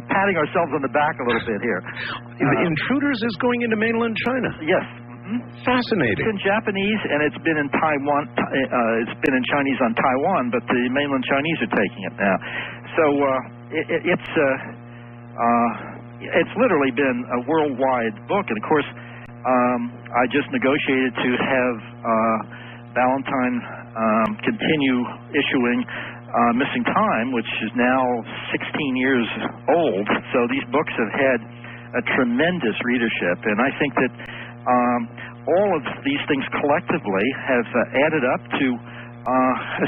patting ourselves on the back a little bit here. Intruders is going into mainland China. Yes. Fascinating. It's in Japanese, and it's been in Taiwan. It's been in Chinese on Taiwan, but the mainland Chinese are taking it now. So it's literally been a worldwide book. And of course, I just negotiated to have Valentine continue issuing Missing Time, which is now 16 years old. So these books have had a tremendous readership, and I think that all of these things collectively have added up to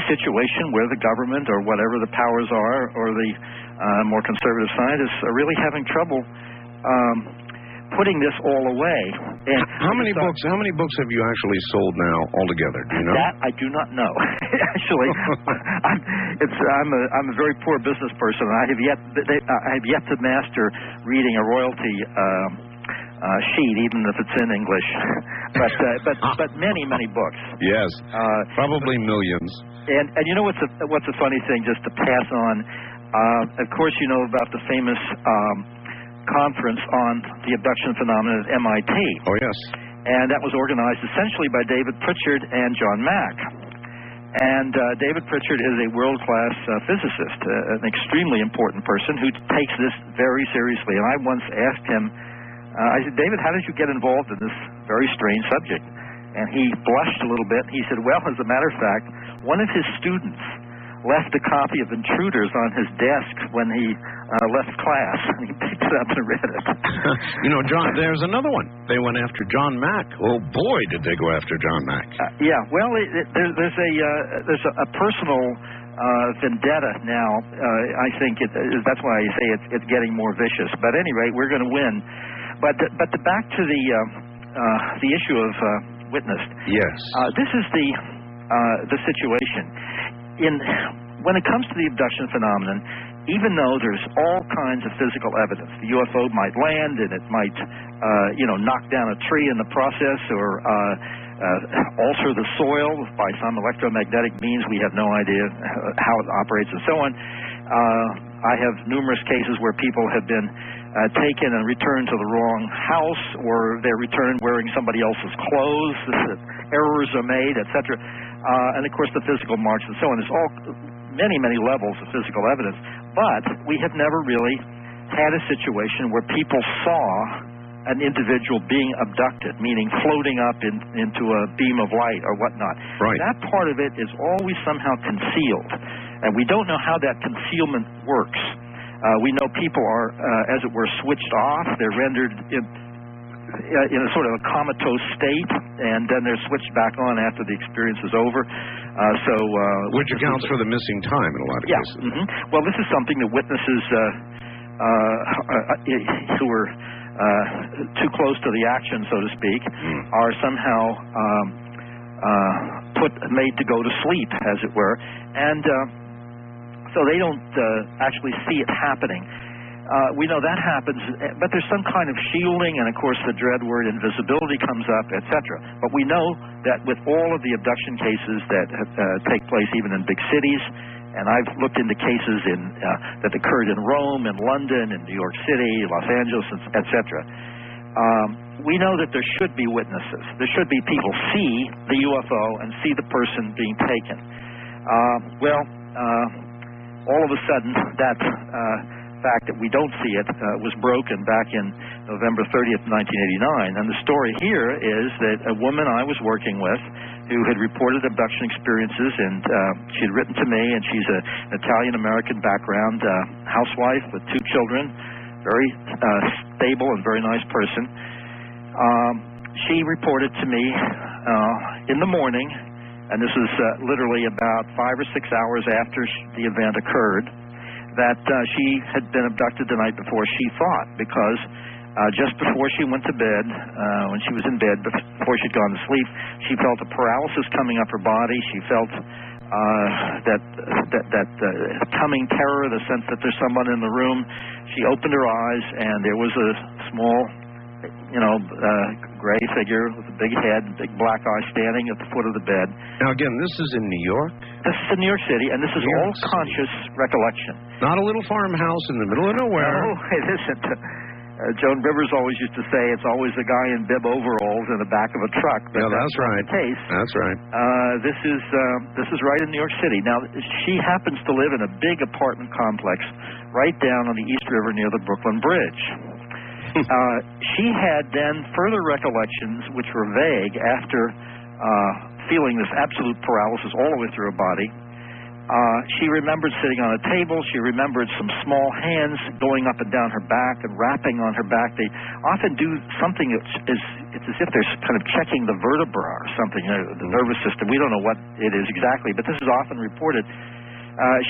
a situation where the government, or whatever the powers are, or the more conservative scientists, are really having trouble putting this all away. And how many books have you actually sold now altogether? Do you know? That I do not know. Actually, I'm a very poor business person. I have yet to master reading a royalty sheet, even if it's in English. But many books. Yes, probably millions. And you know what's a funny thing, just to pass on. Of course, you know about the famous conference on the abduction phenomenon at MIT. Oh yes. And that was organized essentially by David Pritchard and John Mack. And David Pritchard is a world-class physicist, an extremely important person who takes this very seriously. And I once asked him, I said, David, how did you get involved in this very strange subject? And he blushed a little bit. He said, well, as a matter of fact, one of his students left a copy of Intruders on his desk when he left class. And he picked it up and read it. You know, John, there's another one. They went after John Mack. Oh, boy, did they go after John Mack. Yeah, well, there's a personal vendetta now. I think that's why I say it's getting more vicious. But at any rate, we're going to win. But back to the issue of witnessed. Yes. This is the situation. When it comes to the abduction phenomenon, even though there's all kinds of physical evidence, the UFO might land and it might, knock down a tree in the process, or alter the soil by some electromagnetic means. We have no idea how it operates and so on. I have numerous cases where people have been taken and returned to the wrong house, or they're returned wearing somebody else's clothes, errors are made, etc. And of course the physical marks and so on. There's all many levels of physical evidence, but we have never really had a situation where people saw an individual being abducted, meaning floating up into a beam of light or whatnot. Right. That part of it is always somehow concealed, and we don't know how that concealment works. We know people are, as it were, switched off. They're rendered in a sort of a comatose state, and then they're switched back on after the experience is over. Which accounts for the missing time in a lot of cases. Mm-hmm. Well, this is something that witnesses who were too close to the action, so to speak, are somehow made to go to sleep, as it were, and so they don't actually see it happening. We know that happens, but there's some kind of shielding, and of course the dread word invisibility comes up, etc. But we know that with all of the abduction cases that take place even in big cities, And I've looked into cases that occurred in Rome, in London, in New York City, Los Angeles, etc. We know that there should be witnesses. There should be people see the UFO and see the person being taken. All of a sudden, that fact that we don't see it was broken back in November 30th, 1989. And the story here is that a woman I was working with who had reported abduction experiences, and she had written to me, and she's an Italian-American background, housewife with 2 children, very stable and very nice person. She reported to me in the morning, and this is literally about 5 or 6 hours after the event occurred, that she had been abducted the night before, she thought, because just before she went to bed, when she was in bed, before she'd gone to sleep, she felt a paralysis coming up her body. She felt that coming terror, the sense that there's someone in the room. She opened her eyes, and there was a small, gray figure with a big head and big black eyes standing at the foot of the bed. Now, again, this is in New York? This is in New York City, and this is all conscious recollection. Not a little farmhouse in the middle of nowhere. No, it isn't. Joan Rivers always used to say it's always a guy in bib overalls in the back of a truck. But that's right. The case. That's right. This is right in New York City. Now, she happens to live in a big apartment complex right down on the East River near the Brooklyn Bridge. She had then further recollections, which were vague, after feeling this absolute paralysis all the way through her body. She remembered sitting on a table. She remembered some small hands going up and down her back and wrapping on her back. They often do something it's as if they're kind of checking the vertebra or something, the nervous system. We don't know what it is exactly, but this is often reported.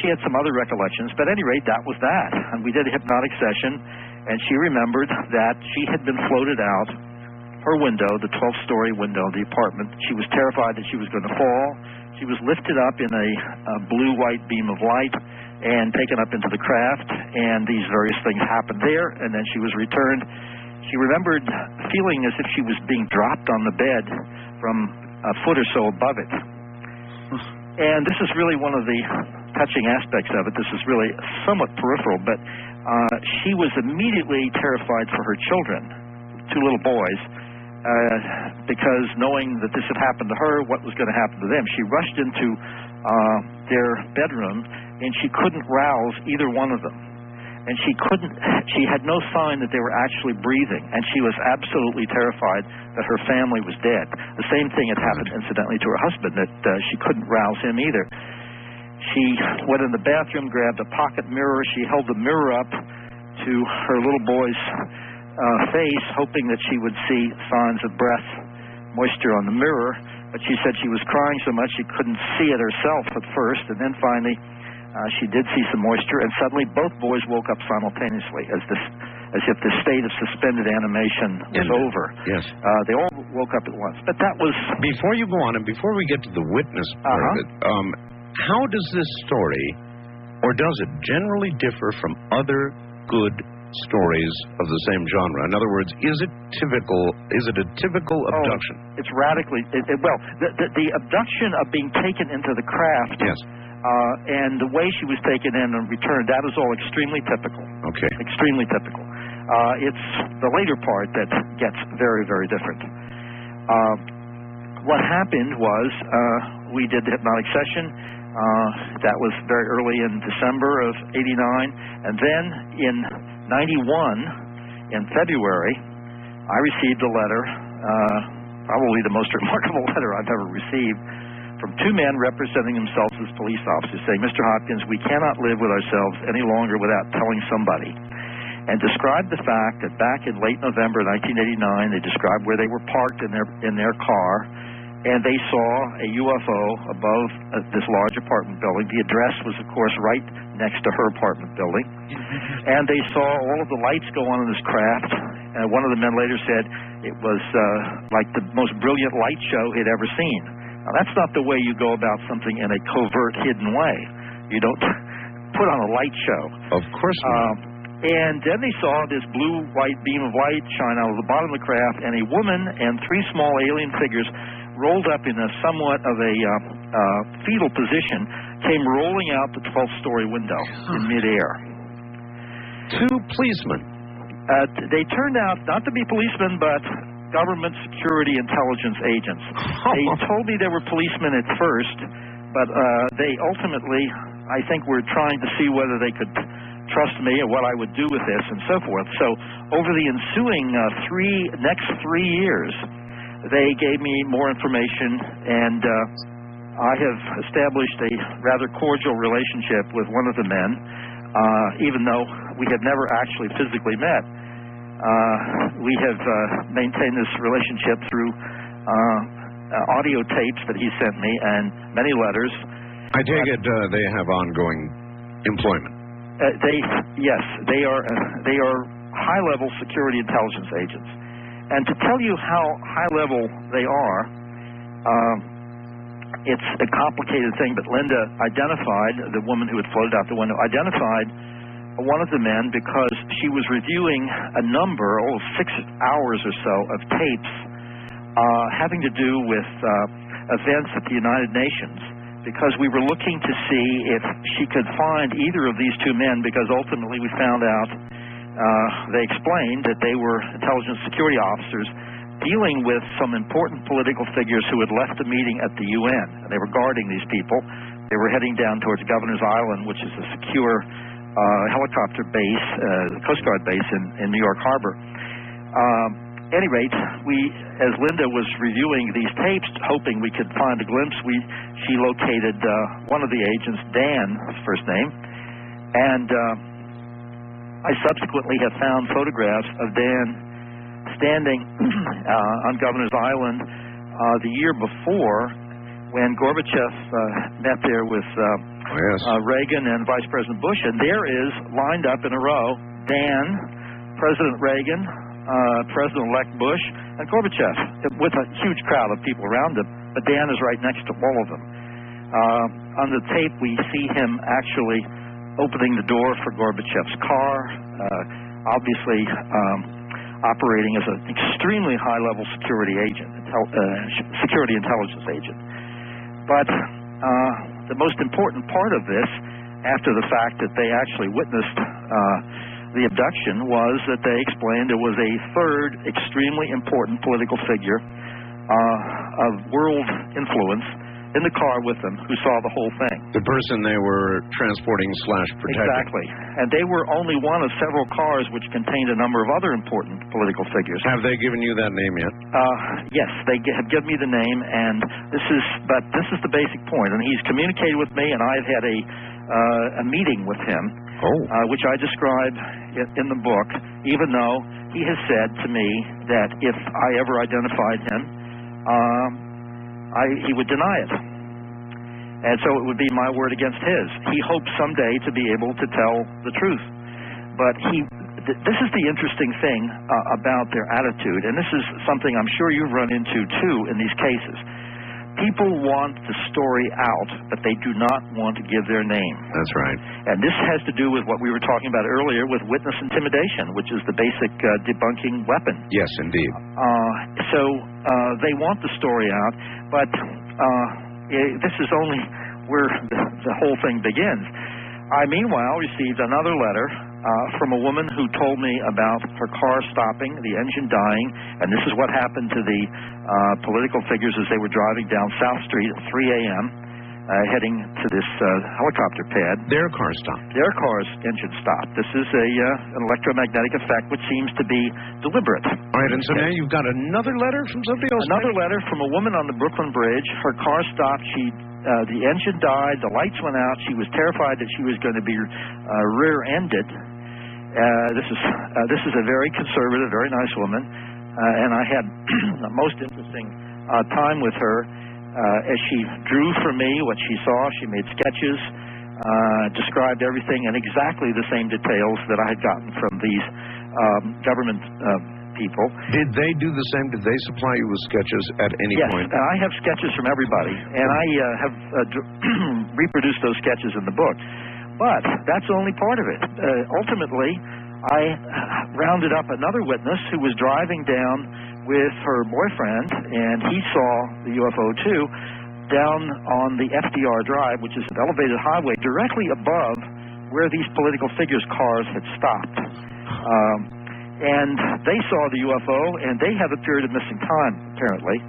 She had some other recollections, but at any rate, that was that. And we did a hypnotic session, and she remembered that she had been floated out her window, the 12-story window of the apartment. She was terrified that she was going to fall. She was lifted up in a blue-white beam of light and taken up into the craft, and these various things happened there, and then she was returned. She remembered feeling as if she was being dropped on the bed from a foot or so above it. And this is really one of the touching aspects of it. This is really somewhat peripheral, but she was immediately terrified for her children, 2 little boys, because knowing that this had happened to her, what was going to happen to them. She rushed into their bedroom, and she couldn't rouse either one of them. And she had no sign that they were actually breathing, and she was absolutely terrified that her family was dead. The same thing had happened, incidentally, to her husband, that she couldn't rouse him either. She went in the bathroom, grabbed a pocket mirror. She held the mirror up to her little boy's face, hoping that she would see signs of breath, moisture on the mirror. But she said she was crying so much she couldn't see it herself at first, and then finally she did see some moisture, and suddenly both boys woke up simultaneously, as if the state of suspended animation was over. Yes. They all woke up at once. But that was... Before you go on, and before we get to the witness part of it, how does this story, or does it generally differ from other good stories of the same genre? In other words, is it a typical abduction? It's radically... the abduction of being taken into the craft... Yes. And the way she was taken in and returned, that is all extremely typical. Okay. Extremely typical. It's the later part that gets very, very different. What happened was we did the hypnotic session. That was very early in December of '89. And then in '91, in February, I received a letter, probably the most remarkable letter I've ever received, from 2 men representing themselves as police officers, saying, "Mr. Hopkins, we cannot live with ourselves any longer without telling somebody," and described the fact that back in late November 1989, they described where they were parked in their car, and they saw a UFO above this large apartment building. The address was, of course, right next to her apartment building, and they saw all of the lights go on in this craft. And one of the men later said it was like the most brilliant light show he'd ever seen. Now, that's not the way you go about something in a covert, hidden way. You don't put on a light show. Of course not. And then they saw this blue-white beam of light shine out of the bottom of the craft, and a woman and 3 small alien figures rolled up in a somewhat of a fetal position, came rolling out the 12th-story window in midair. 2 policemen. They turned out not to be policemen, but government security intelligence agents. They told me they were policemen at first, but they ultimately, I think, were trying to see whether they could trust me or what I would do with this and so forth. So over the ensuing next 3 years, they gave me more information, and I have established a rather cordial relationship with one of the men, even though we had never actually physically met. We have maintained this relationship through audio tapes that he sent me and many letters. I take it they have ongoing employment. Yes, they are high-level security intelligence agents. And to tell you how high-level they are, it's a complicated thing, but Linda identified, the woman who had floated out the window, identified one of the men because she was reviewing a number, 6 hours or so, of tapes having to do with events at the United Nations, because we were looking to see if she could find either of these 2 men, because ultimately we found out, they explained that they were intelligence security officers dealing with some important political figures who had left a meeting at the UN. And they were guarding these people. They were heading down towards Governor's Island, which is a secure helicopter base, Coast Guard base in New York Harbor. At any rate, as Linda was reviewing these tapes, hoping we could find a glimpse, she located one of the agents, Dan, his first name, and I subsequently have found photographs of Dan standing on Governor's Island the year before, when Gorbachev met there with Reagan and Vice President Bush, and there is, lined up in a row, Dan, President Reagan, President-elect Bush, and Gorbachev, with a huge crowd of people around him, but Dan is right next to all of them. On the tape, we see him actually opening the door for Gorbachev's car, obviously operating as an extremely high-level security agent, security intelligence agent. But the most important part of this, after the fact that they actually witnessed the abduction, was that they explained there was a third extremely important political figure of world influence in the car with them who saw the whole thing. The person they were transporting/protecting. Exactly. And they were only one of several cars which contained a number of other important political figures. Have they given you that name yet? Yes, they have given me the name, and this is the basic point. And he's communicated with me, and I've had a meeting with him, which I describe in the book, even though he has said to me that if I ever identified him, he would deny it. And so it would be my word against his. He hopes someday to be able to tell the truth. But this is the interesting thing about their attitude, and this is something I'm sure you've run into too in these cases. People want the story out, but they do not want to give their name. That's right. And this has to do with what we were talking about earlier with witness intimidation, which is the basic debunking weapon. Yes, indeed. So they want the story out, but this is only where the whole thing begins. I, meanwhile, received another letter from a woman who told me about her car stopping, the engine dying, and this is what happened to the political figures as they were driving down South Street at 3 a.m., heading to this helicopter pad. Their car stopped. Their car's engine stopped. This is an electromagnetic effect which seems to be deliberate. All right, and so now you've got another letter from somebody else? Another letter from a woman on the Brooklyn Bridge. Her car stopped. The engine died. The lights went out. She was terrified that she was going to be rear-ended. This is a very conservative, very nice woman, and I had the most interesting time with her as she drew for me what she saw. She made sketches, described everything in exactly the same details that I had gotten from these government people. Did they do the same? Did they supply you with sketches at any point? Yes, I have sketches from everybody, and I have reproduced those sketches in the book. But that's only part of it. Ultimately, I rounded up another witness who was driving down with her boyfriend, and he saw the UFO too, down on the FDR Drive, which is an elevated highway directly above where these political figures' cars had stopped. And they saw the UFO, and they have a period of missing time, apparently.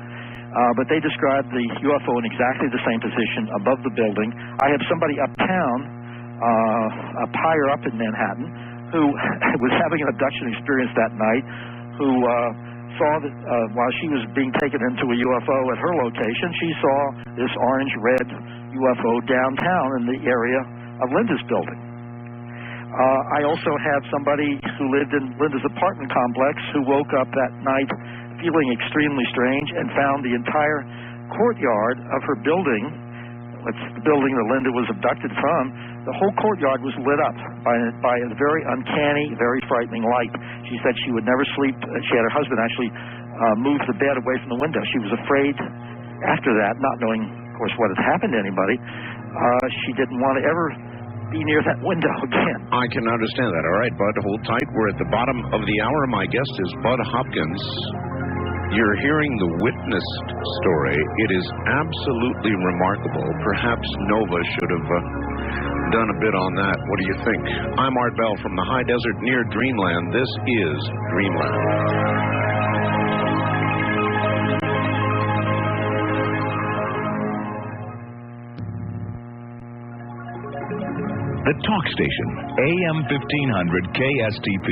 But they described the UFO in exactly the same position above the building. I have somebody uptown, up higher up in Manhattan, who was having an abduction experience that night, who saw that while she was being taken into a UFO at her location, she saw this orange-red UFO downtown in the area of Linda's building. I also have somebody who lived in Linda's apartment complex who woke up that night feeling extremely strange and found the entire courtyard of her building, it's the building that Linda was abducted from, the whole courtyard was lit up by a very uncanny, very frightening light. She said she would never sleep. She had her husband actually move the bed away from the window. She was afraid after that, not knowing, of course, what had happened to anybody. She didn't want to ever be near that window again. I can understand that. All right, Bud, hold tight. We're at the bottom of the hour. My guest is Bud Hopkins. You're hearing the witnessed story. It is absolutely remarkable. Perhaps Nova should have done a bit on that. What do you think? I'm Art Bell from the high desert near Dreamland. This is Dreamland. The talk station, AM 1500 KSTP.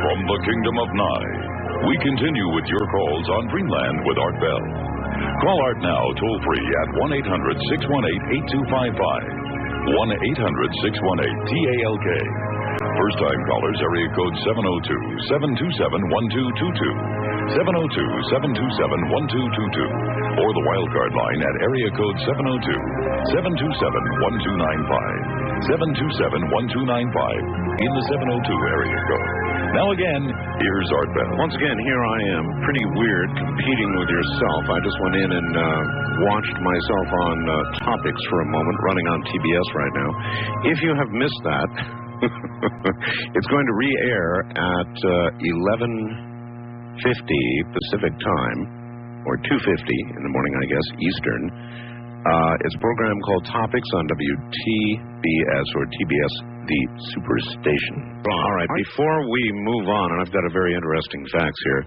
From the Kingdom of Nye, we continue with your calls on Dreamland with Art Bell. Call Art now toll-free at 1-800-618-8255. 1-800-618-TALK. First-time callers, area code 702-727-1222. 702-727-1222. Or the wildcard line at area code 702-727-1295. 727-1295 in the 702 area code. Now again, here's Art Bell. Once again, here I am, pretty weird, competing with yourself. I just went in and watched myself on Topics for a moment, running on TBS right now. If you have missed that, it's going to re-air at 11:50 Pacific Time, or 2:50 in the morning, I guess, Eastern. It's a program called Topics on WTBS, or TBS, the Superstation. All right, before we move on, and I've got a very interesting facts here,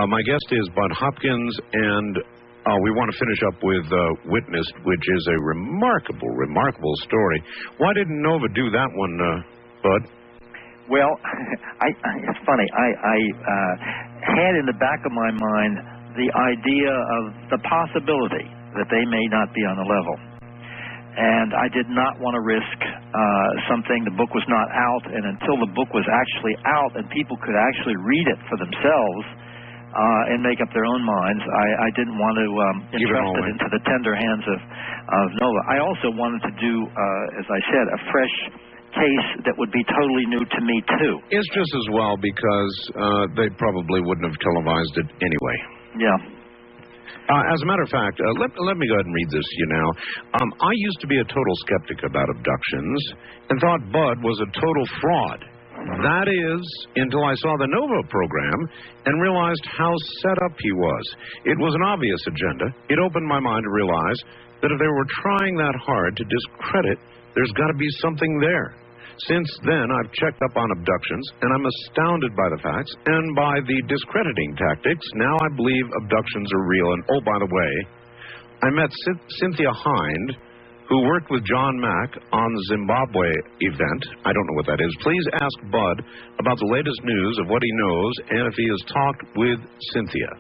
my guest is Bud Hopkins, and we want to finish up with Witnessed, which is a remarkable story. Why didn't Nova do that one, Bud? Well, it's funny. I had in the back of my mind the idea of the possibility that they may not be on the level. And I did not want to risk something. The book was not out, and until the book was actually out and people could actually read it for themselves and make up their own minds, I didn't want to entrust it into the tender hands of Nova. I also wanted to do, as I said, a fresh case that would be totally new to me, too. It's just as well, because they probably wouldn't have televised it anyway. Yeah. As a matter of fact, let me go ahead and read this to you now. I used to be a total skeptic about abductions and thought Bud was a total fraud. That is, until I saw the Nova program and realized how set up he was. It was an obvious agenda. It opened my mind to realize that if they were trying that hard to discredit, there's got to be something there. Since then, I've checked up on abductions, and I'm astounded by the facts and by the discrediting tactics. Now I believe abductions are real. And, oh, by the way, I met Cynthia Hind, who worked with John Mack on the Zimbabwe event. I don't know what that is. Please ask Bud about the latest news of what he knows and if he has talked with Cynthia.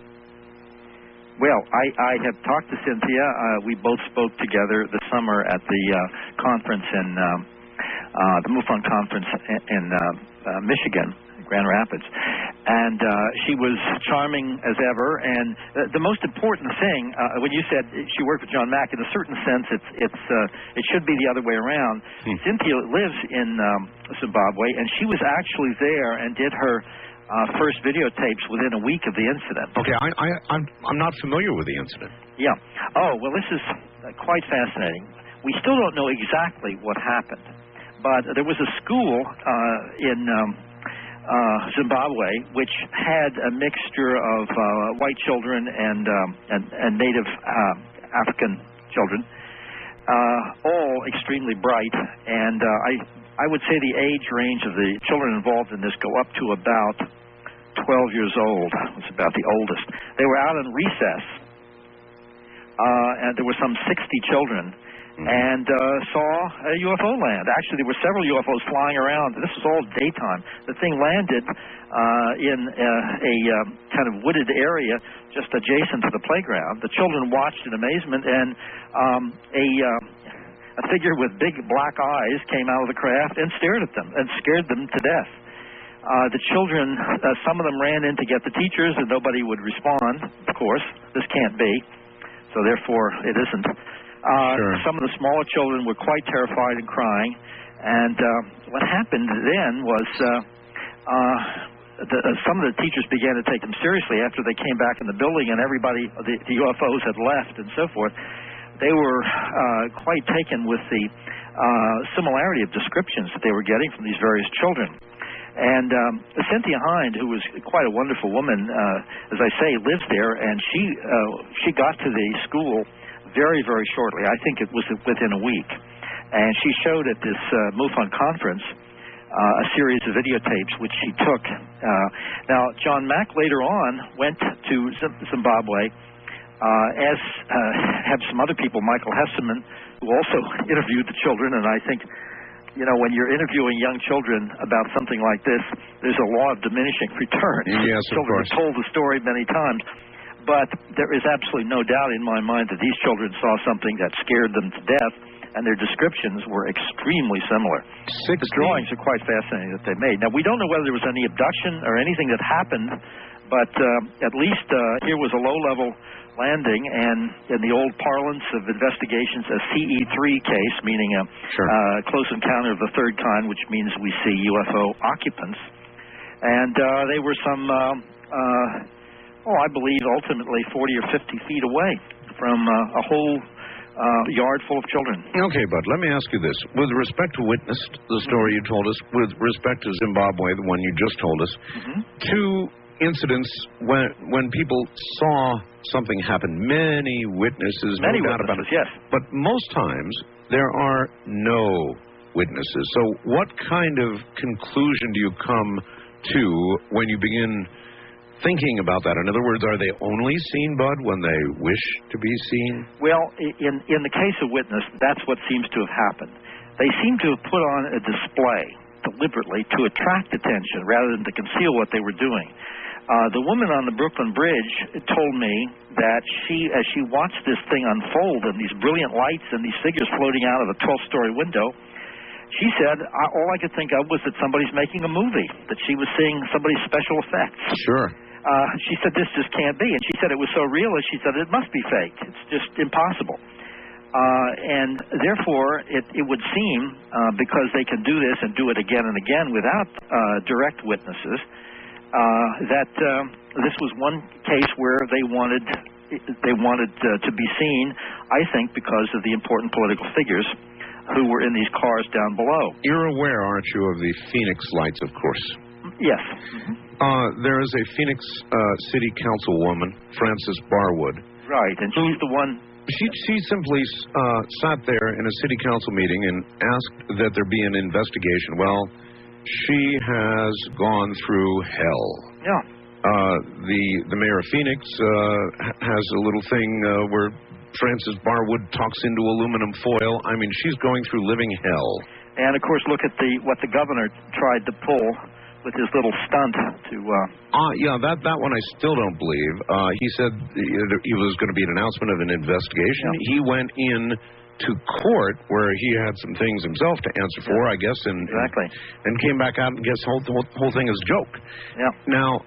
Well, I have talked to Cynthia. We both spoke together this summer at the conference in the MUFON conference in Michigan, Grand Rapids. And she was charming as ever. And the most important thing, when you said she worked with John Mack, in a certain sense, it should be the other way around. Cynthia lives in Zimbabwe, and she was actually there and did her first videotapes within a week of the incident. Okay, I'm not familiar with the incident. Yeah. Oh, well, this is quite fascinating. We still don't know exactly what happened, but there was a school in Zimbabwe which had a mixture of white children and native African children, all extremely bright, and I would say the age range of the children involved in this go up to about 12 years old. It's about the oldest. They were out on recess, and there were some 60 children, and saw a UFO land. Actually, there were several UFOs flying around. This was all daytime. The thing landed in a kind of wooded area just adjacent to the playground. The children watched in amazement, and a figure with big black eyes came out of the craft and stared at them and scared them to death. The children, some of them ran in to get the teachers, and nobody would respond. Of course, this can't be, so therefore it isn't. Sure. Some of the smaller children were quite terrified and crying, and what happened then was some of the teachers began to take them seriously after they came back in the building, and everybody, the UFOs had left and so forth. They were quite taken with the similarity of descriptions that they were getting from these various children. And Cynthia Hind, who was quite a wonderful woman, as I say, lives there, and she got to the school very, very shortly. I think it was within a week. And she showed at this MUFON conference a series of videotapes which she took. Now, John Mack later on went to Zimbabwe, as have some other people, Michael Hesseman, who also interviewed the children, and I think, you know, when you're interviewing young children about something like this, there's a law of diminishing returns. Yes, of children course. have told the story many times. But there is absolutely no doubt in my mind that these children saw something that scared them to death, and their descriptions were extremely similar. The drawings are quite fascinating that they made. Now, we don't know whether there was any abduction or anything that happened, but at least here was a low-level landing, and in the old parlance of investigations, a CE3 case, meaning a close encounter of the third kind, which means we see UFO occupants. And they were some... I believe ultimately 40 or 50 feet away from a whole yard full of children. Okay, Bud, let me ask you this. With respect to witnessed, the story you told us, with respect to Zimbabwe, the one you just told us, two incidents when people saw something happen, many witnesses, Many no doubt about witnesses, it. yes. But most times, there are no witnesses. So what kind of conclusion do you come to when you begin thinking about that? In other words, are they only seen, Bud, when they wish to be seen? Well, in the case of witness, that's what seems to have happened. They seem to have put on a display deliberately to attract attention rather than to conceal what they were doing. The woman on the Brooklyn Bridge told me that as she watched this thing unfold and these brilliant lights and these figures floating out of a 12-story window, she said, all I could think of was that somebody's making a movie, that she was seeing somebody's special effects. Sure. She said, this just can't be. And she said it was so real, she said, it must be fake. It's just impossible. And therefore, it would seem, because they can do this and do it again and again without direct witnesses, that this was one case where they wanted to be seen, I think, because of the important political figures who were in these cars down below. You're aware, aren't you, of the Phoenix lights, of course? Yes. There is a Phoenix City Councilwoman, Frances Barwood. Right, and she's the one... She simply sat there in a city council meeting and asked that there be an investigation. Well, she has gone through hell. Yeah. The mayor of Phoenix has a little thing where Frances Barwood talks into aluminum foil. I mean, she's going through living hell. And, of course, look at what the governor tried to pull with his little stunt to... that one I still don't believe. He said it was going to be an announcement of an investigation. Yeah. He went in to court where he had some things himself to answer for, I guess, and came back out and guess the whole thing is a joke. Yeah. Now,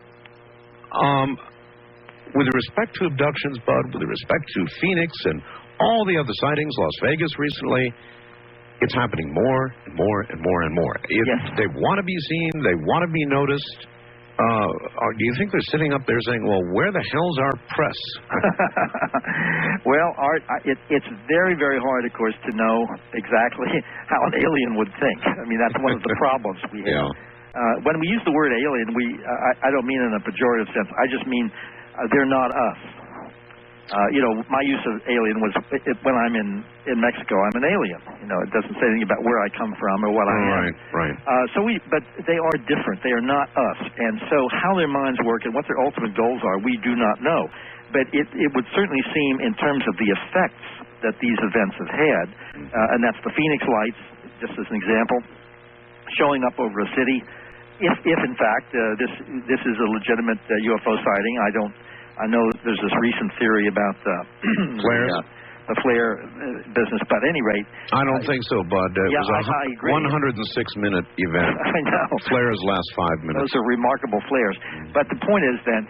with respect to abductions, Bud, with respect to Phoenix and all the other sightings, Las Vegas recently, it's happening more and more and more and more. They want to be seen, they want to be noticed, Do you think they're sitting up there saying, well, where the hell's our press? Well, Art, it's very, very hard, of course, to know exactly how an alien would think. I mean, that's one of the problems we have. Yeah. When we use the word alien, I don't mean in a pejorative sense. I just mean they're not us. My use of alien was when I'm in Mexico, I'm an alien. It doesn't say anything about where I come from or what I am. Right. But they are different. They are not us. And so how their minds work and what their ultimate goals are, we do not know. But it would certainly seem, in terms of the effects that these events have had, and that's the Phoenix lights, just as an example, showing up over a city. If in fact this is a legitimate UFO sighting, I know there's this recent theory about flares. The flare business, but at any rate... I don't think so, Bud. It was I agree. 106-minute event. I know. Flares last 5 minutes. Those are remarkable flares. But the point is that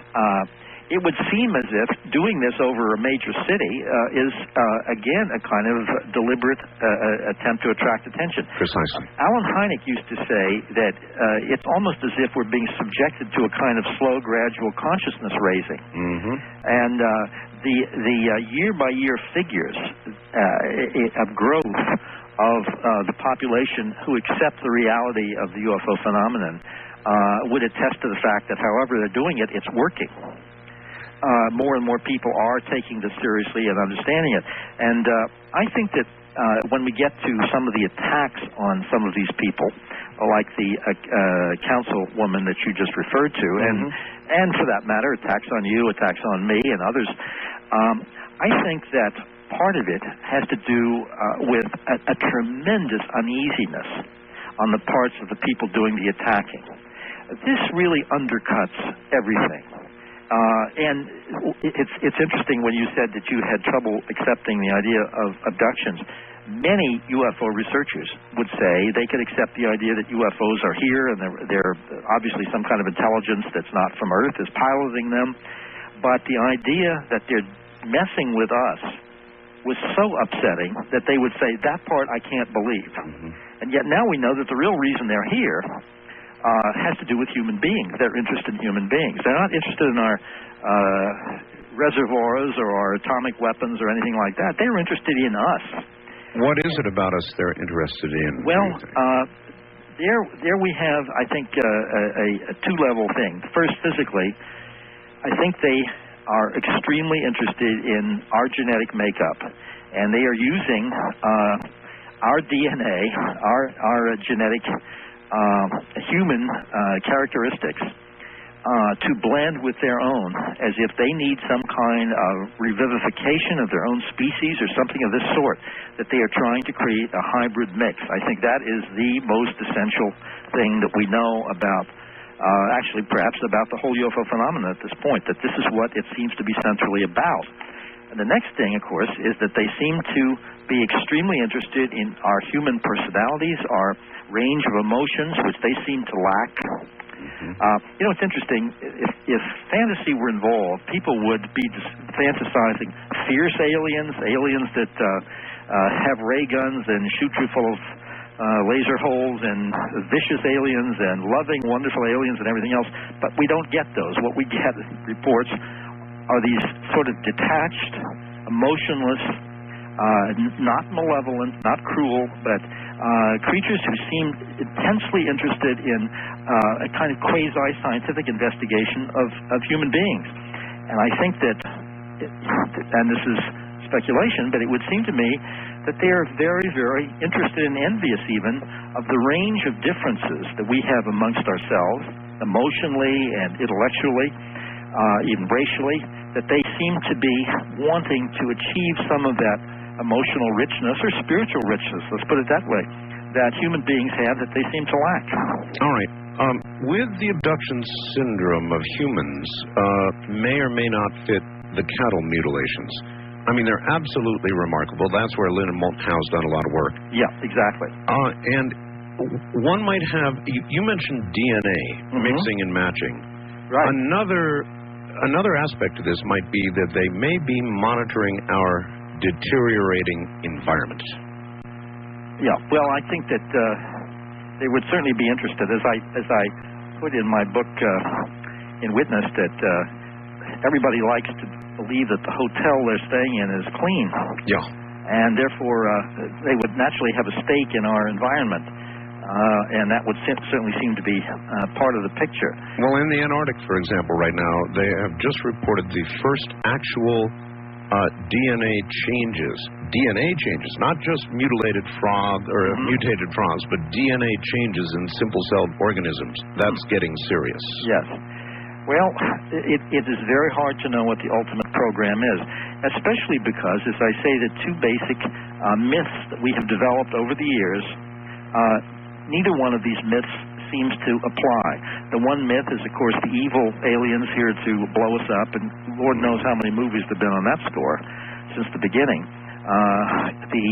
it would seem as if doing this over a major city is, again, a kind of deliberate attempt to attract attention. Precisely. Alan Hynek used to say that it's almost as if we're being subjected to a kind of slow, gradual consciousness raising. Mm-hmm. And the year-by-year figures of growth of the population who accept the reality of the UFO phenomenon would attest to the fact that however they're doing it, it's working. More and more people are taking this seriously and understanding it. And I think that when we get to some of the attacks on some of these people, like the councilwoman that you just referred to, and for that matter, attacks on you, attacks on me, and others, I think that part of it has to do with a tremendous uneasiness on the parts of the people doing the attacking. This really undercuts everything. And it's interesting when you said that you had trouble accepting the idea of abductions. Many UFO researchers would say they could accept the idea that UFOs are here and they're obviously some kind of intelligence that's not from Earth is piloting them. But the idea that they're messing with us was so upsetting that they would say, that part I can't believe. And yet now we know that the real reason they're here has to do with human beings. They're interested in human beings. They're not interested in our reservoirs or our atomic weapons or anything like that. They're interested in us. What is it about us they're interested in? Well, there we have, I think, a two-level thing. First, physically, I think they are extremely interested in our genetic makeup, and they are using our DNA, our genetic human characteristics to blend with their own, as if they need some kind of revivification of their own species or something of this sort, that they are trying to create a hybrid mix. I think that is the most essential thing that we know about, actually perhaps about the whole UFO phenomenon at this point, that this is what it seems to be centrally about. And the next thing, of course, is that they seem to be extremely interested in our human personalities, our range of emotions, which they seem to lack. It's interesting. If fantasy were involved, people would be fantasizing fierce aliens that have ray guns and shoot you full of laser holes, and vicious aliens and loving, wonderful aliens and everything else. But we don't get those. What we get in reports are these sort of detached, emotionless, not malevolent, not cruel, but creatures who seem intensely interested in a kind of quasi-scientific investigation of human beings. And I think that, and this is speculation, but it would seem to me that they are very, very interested and envious even of the range of differences that we have amongst ourselves, emotionally and intellectually, even racially, that they seem to be wanting to achieve some of that emotional richness or spiritual richness, let's put it that way, that human beings have that they seem to lack. All right. With the abduction syndrome of humans, may or may not fit the cattle mutilations. I mean, they're absolutely remarkable. That's where Linda Moulton Howe's done a lot of work. Yeah, exactly. And one might have, you mentioned DNA, mixing and matching. Right. Another aspect of this might be that they may be monitoring our deteriorating environment. Yeah, well, I think that they would certainly be interested. As I put in my book, in Witness, that everybody likes to believe that the hotel they're staying in is clean. Yeah. And therefore, they would naturally have a stake in our environment. And that would certainly seem to be part of the picture. Well, in the Antarctic, for example, right now, they have just reported the first actual DNA changes, not just mutilated frog or mutated frogs, but DNA changes in simple-celled organisms. That's getting serious. Yes. Well, it is very hard to know what the ultimate program is, especially because, as I say, the two basic myths that we have developed over the years, neither one of these myths seems to apply. The one myth is, of course, the evil aliens here to blow us up, and Lord knows how many movies there have been on that score since the beginning. The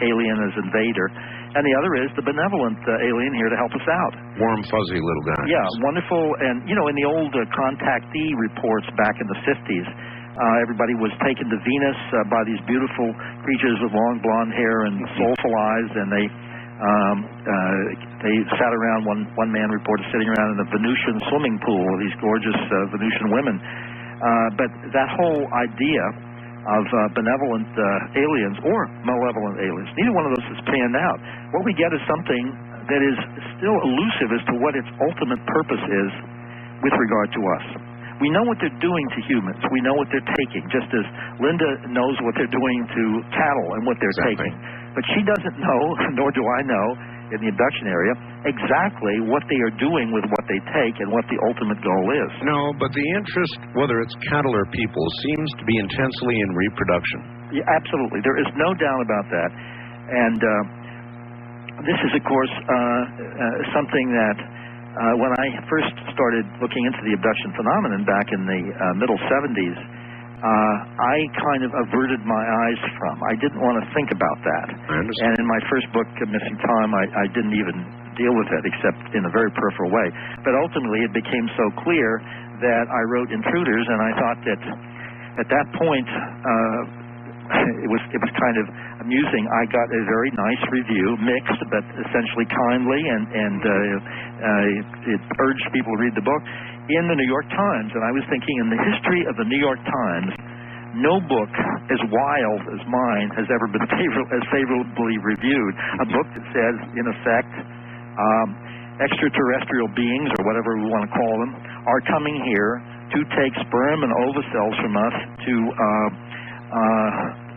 alien as invader, and the other is the benevolent alien here to help us out. Warm, fuzzy little guy. Yeah, wonderful. And, in the old contactee reports back in the 50s, everybody was taken to Venus by these beautiful creatures with long blonde hair and soulful eyes, and they sat around, one man reported sitting around in the Venusian swimming pool with these gorgeous Venusian women. But that whole idea of benevolent aliens or malevolent aliens, neither one of those is panned out. What we get is something that is still elusive as to what its ultimate purpose is with regard to us. We know what they're doing to humans. We know what they're taking, just as Linda knows what they're doing to cattle and what they're taking. But she doesn't know, nor do I know, in the abduction area, exactly what they are doing with what they take and what the ultimate goal is. No, but the interest, whether it's cattle or people, seems to be intensely in reproduction. Yeah, absolutely. There is no doubt about that. And this is, of course, something that when I first started looking into the abduction phenomenon back in the middle 70s, I kind of averted my eyes from. I didn't want to think about that. I understand. And in my first book, Missing Time, I didn't even deal with it except in a very peripheral way. But ultimately, it became so clear that I wrote Intruders, and I thought that at that point, it was kind of amusing. I got a very nice review, mixed but essentially kindly, and it urged people to read the book in the New York Times. And I was thinking, in the history of the New York Times, no book as wild as mine has ever been favorably reviewed. A book that says, in effect, extraterrestrial beings, or whatever we want to call them, are coming here to take sperm and ova cells from us to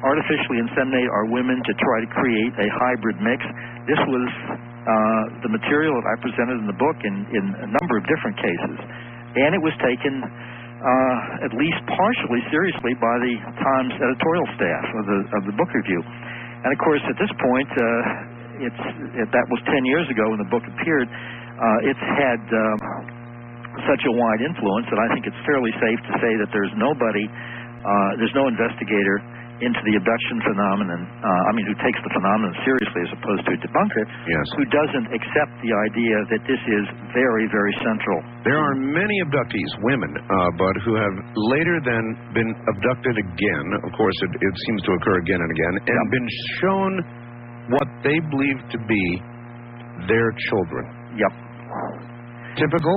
artificially inseminate our women to try to create a hybrid mix. This was the material that I presented in the book in a number of different cases. And it was taken at least partially seriously by the Times editorial staff of the book review. And of course, at this point, that was 10 years ago when the book appeared. It's had such a wide influence that I think it's fairly safe to say that there's no investigator into the abduction phenomenon, who takes the phenomenon seriously as opposed to a debunker, who doesn't accept the idea that this is very, very central. There are many abductees, women, but who have later then been abducted again. Of course, it seems to occur again and again, and been shown what they believe to be their children. Yep. Typical?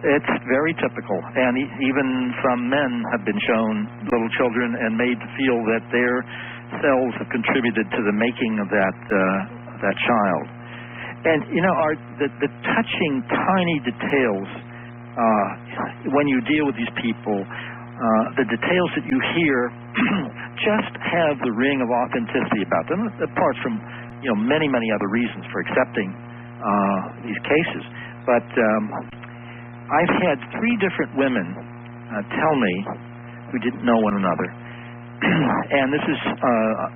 It's very typical, and even some men have been shown little children and made to feel that their cells have contributed to the making of that child. And the touching, tiny details when you deal with these people, the details that you hear just have the ring of authenticity about them, apart from many, many other reasons for accepting these cases. But I've had 3 different women tell me, who didn't know one another, and this is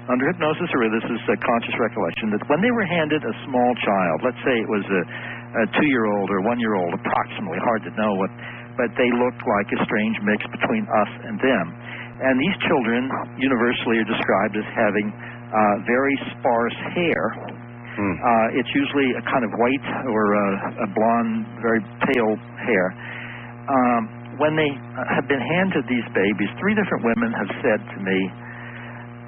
under hypnosis, or this is a conscious recollection, that when they were handed a small child, let's say it was a 2-year-old or 1-year-old, approximately, hard to know what, but they looked like a strange mix between us and them. And these children universally are described as having very sparse hair. It's usually a kind of white or a blonde, very pale hair. When they have been handed these babies, 3 different women have said to me,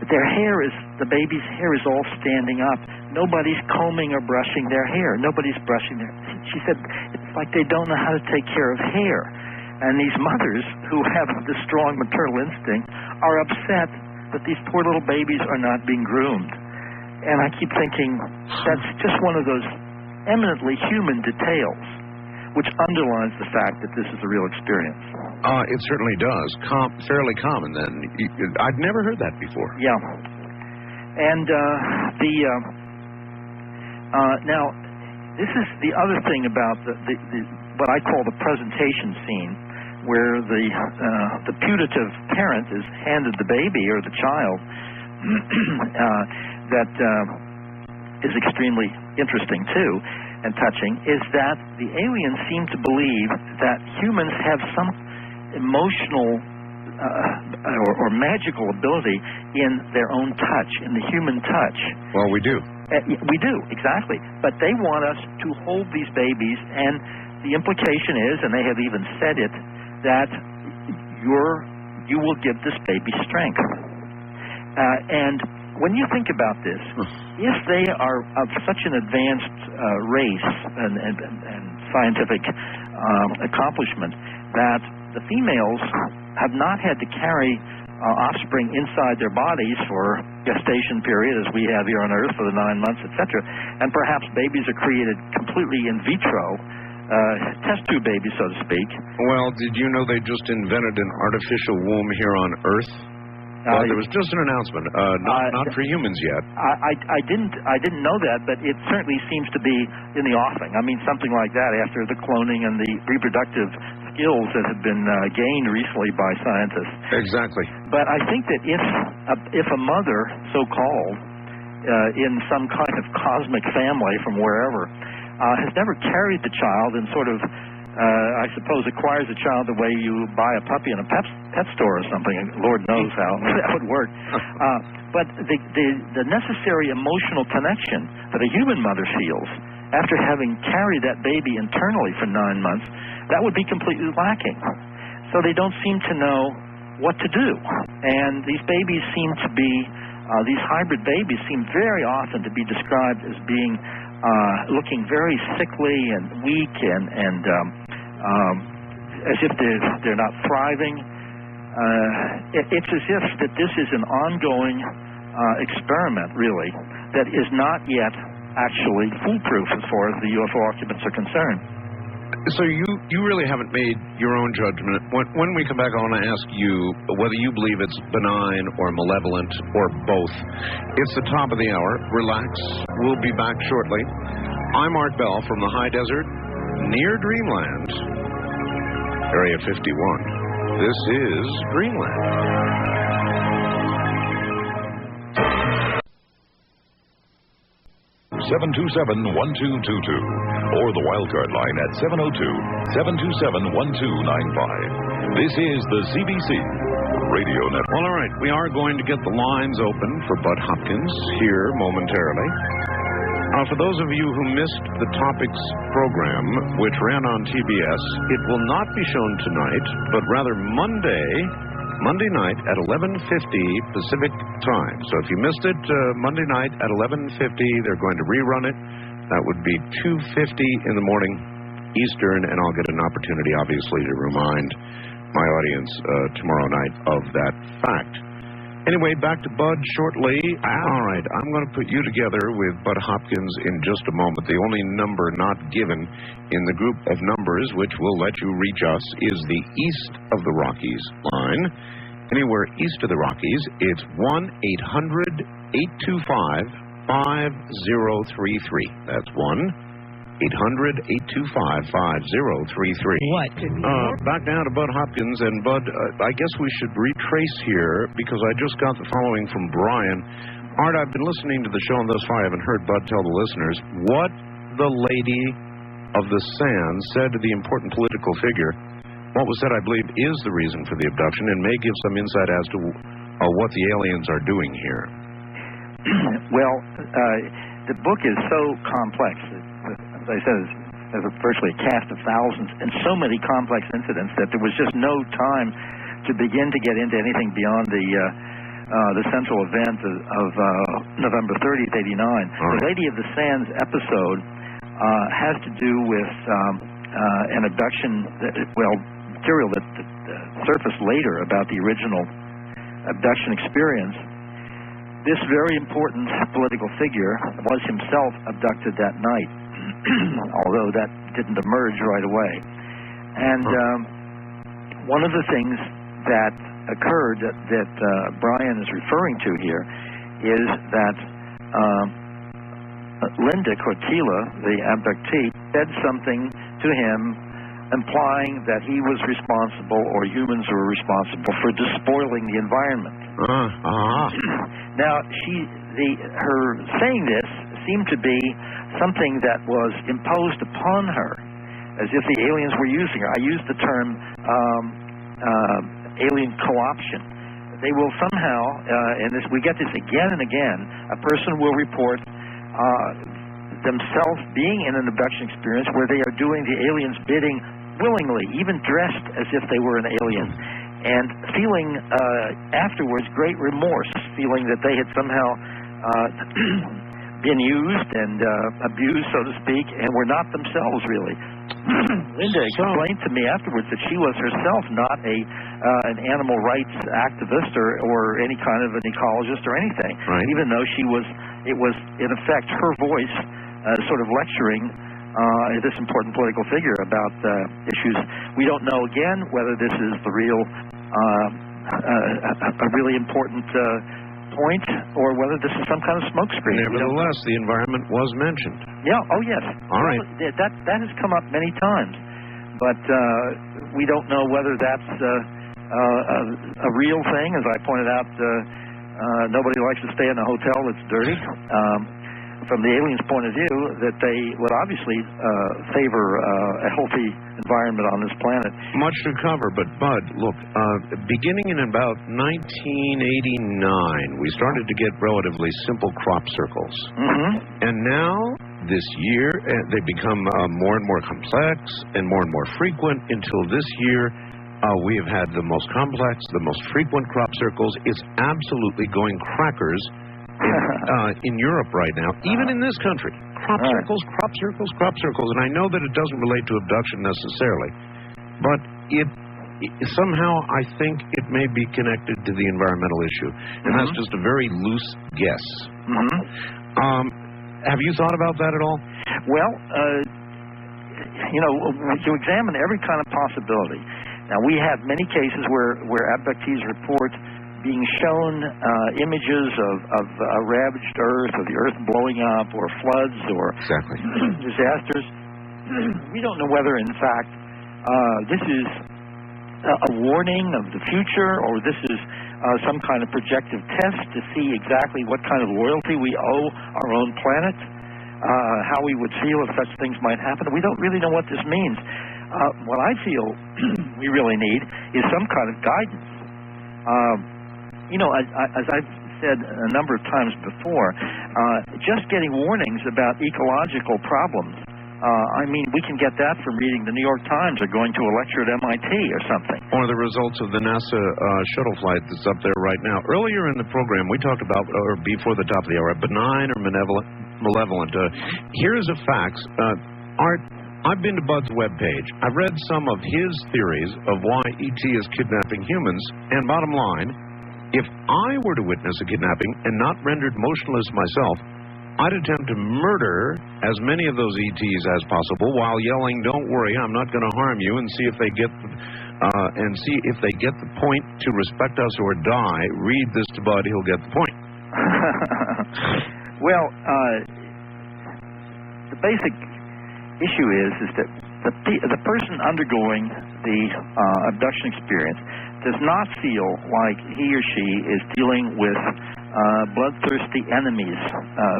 the baby's hair is all standing up. Nobody's combing or brushing their hair. Nobody's brushing their... She said, it's like they don't know how to take care of hair. And these mothers who have this strong maternal instinct are upset that these poor little babies are not being groomed. And I keep thinking, that's just one of those eminently human details which underlines the fact that this is a real experience. It certainly does. Fairly common, then. I'd never heard that before. Yeah. And now, this is the other thing about the what I call the presentation scene, where the putative parent is handed the baby or the child that is extremely interesting, too, and touching, is that the aliens seem to believe that humans have some emotional or magical ability in their own touch, in the human touch. Well, we do. We do, exactly. But they want us to hold these babies, and the implication is, and they have even said it, that you will give this baby strength. And when you think about this, if they are of such an advanced race and scientific accomplishment that the females have not had to carry offspring inside their bodies for gestation period, as we have here on Earth for the 9 months, etc., and perhaps babies are created completely in vitro, test tube babies, so to speak. Well, did you know they just invented an artificial womb here on Earth? There was just an announcement, not for humans yet. I didn't know that, but it certainly seems to be in the offing. I mean, something like that after the cloning and the reproductive skills that have been gained recently by scientists. Exactly. But I think that if a mother, so-called, in some kind of cosmic family from wherever, has never carried the child and sort of, I suppose, acquires a child the way you buy a puppy in a pet store or something. Lord knows how that would work. But the necessary emotional connection that a human mother feels after having carried that baby internally for 9 months, that would be completely lacking. So they don't seem to know what to do. And these babies seem to be, these hybrid babies seem very often to be described as being looking very sickly and weak and as if they're not thriving. It's as if that this is an ongoing experiment, really, that is not yet actually foolproof as far as the UFO occupants are concerned. So you really haven't made your own judgment. When we come back, I want to ask you whether you believe it's benign or malevolent or both. It's the top of the hour. Relax. We'll be back shortly. I'm Art Bell from the high desert near Dreamland, Area 51. This is Dreamland. 727-1222 or the wildcard line at 702-727-1295. This is the CBC Radio Network. Well, all right. We are going to get the lines open for Bud Hopkins here momentarily. For those of you who missed the Topics program, which ran on TBS, it will not be shown tonight, but rather Monday night at 11:50 Pacific time. So if you missed it Monday night at 11:50, they're going to rerun it. That would be 2:50 in the morning Eastern, and I'll get an opportunity, obviously, to remind my audience tomorrow night of that fact. Anyway, back to Bud shortly. All right, I'm going to put you together with Bud Hopkins in just a moment. The only number not given in the group of numbers which will let you reach us is the East of the Rockies line. Anywhere east of the Rockies, it's 1-800-825-5033. That's 1-800-825-5033. What? Back now to Bud Hopkins. And Bud, I guess we should retrace here because I just got the following from Brian. Art, I've been listening to the show and thus far I haven't heard Bud tell the listeners what the lady of the sand said to the important political figure. What was said, I believe, is the reason for the abduction and may give some insight as to what the aliens are doing here. Well, the book is so complex. As I said, there's virtually a cast of thousands and so many complex incidents that there was just no time to begin to get into anything beyond the central event of November 30th, 89. The Lady of the Sands episode has to do with an abduction, material that surfaced later about the original abduction experience. This very important political figure was himself abducted that night, although that didn't emerge right away. And one of the things that occurred that Brian is referring to here is that Linda Cortila, the abductee, said something to him implying that he was responsible, or humans were responsible, for despoiling the environment. Now, her saying this seemed to be something that was imposed upon her, as if the aliens were using her. I use the term alien co-option. They will somehow, and we get this again and again, a person will report themselves being in an abduction experience where they are doing the aliens' bidding willingly, even dressed as if they were an alien, and feeling afterwards great remorse, feeling that they had somehow been used and abused, so to speak, and were not themselves, really. Linda explained to me afterwards that she was herself not an animal rights activist or any kind of an ecologist or anything, even though it was in effect her voice sort of lecturing this important political figure about issues. We don't know, again, whether this is the real, a really important point, or whether this is some kind of smokescreen. Nevertheless, the environment was mentioned. Yeah, oh yes. All right. That has come up many times, but we don't know whether that's a real thing. As I pointed out, nobody likes to stay in a hotel that's dirty. From the aliens' point of view, that they would obviously favor a healthy environment on this planet. Much to cover, but Bud, look, beginning in about 1989, we started to get relatively simple crop circles. And now, this year, they become more and more complex and more frequent until this year. We have had the most complex, the most frequent crop circles. It's absolutely going crackers in Europe right now, even in this country. Crop circles. And I know that it doesn't relate to abduction necessarily, but it somehow I think it may be connected to the environmental issue. And that's just a very loose guess. Have you thought about that at all? Well, to examine every kind of possibility. Now, we have many cases where abductees report being shown images of a ravaged Earth, or the Earth blowing up, or floods, or disasters. We don't know whether, in fact, this is a warning of the future, or this is some kind of projective test to see exactly what kind of loyalty we owe our own planet, how we would feel if such things might happen. We don't really know what this means. What I feel we really need is some kind of guidance. As I've said a number of times before, just getting warnings about ecological problems, we can get that from reading the New York Times or going to a lecture at MIT or something. Or the results of the NASA shuttle flight that's up there right now. Earlier in the program, we talked about, or before the top of the hour, benign or malevolent. Here's a fact. Art, I've been to Bud's webpage. I've read some of his theories of why E.T. is kidnapping humans, and bottom line, if I were to witness a kidnapping and not rendered motionless myself, I'd attempt to murder as many of those ETs as possible while yelling, "Don't worry, I'm not going to harm you," and see if they get the point to respect us or die. Read this to Bud; he'll get the point. Well, the basic issue is that the person undergoing the abduction experience does not feel like he or she is dealing with bloodthirsty enemies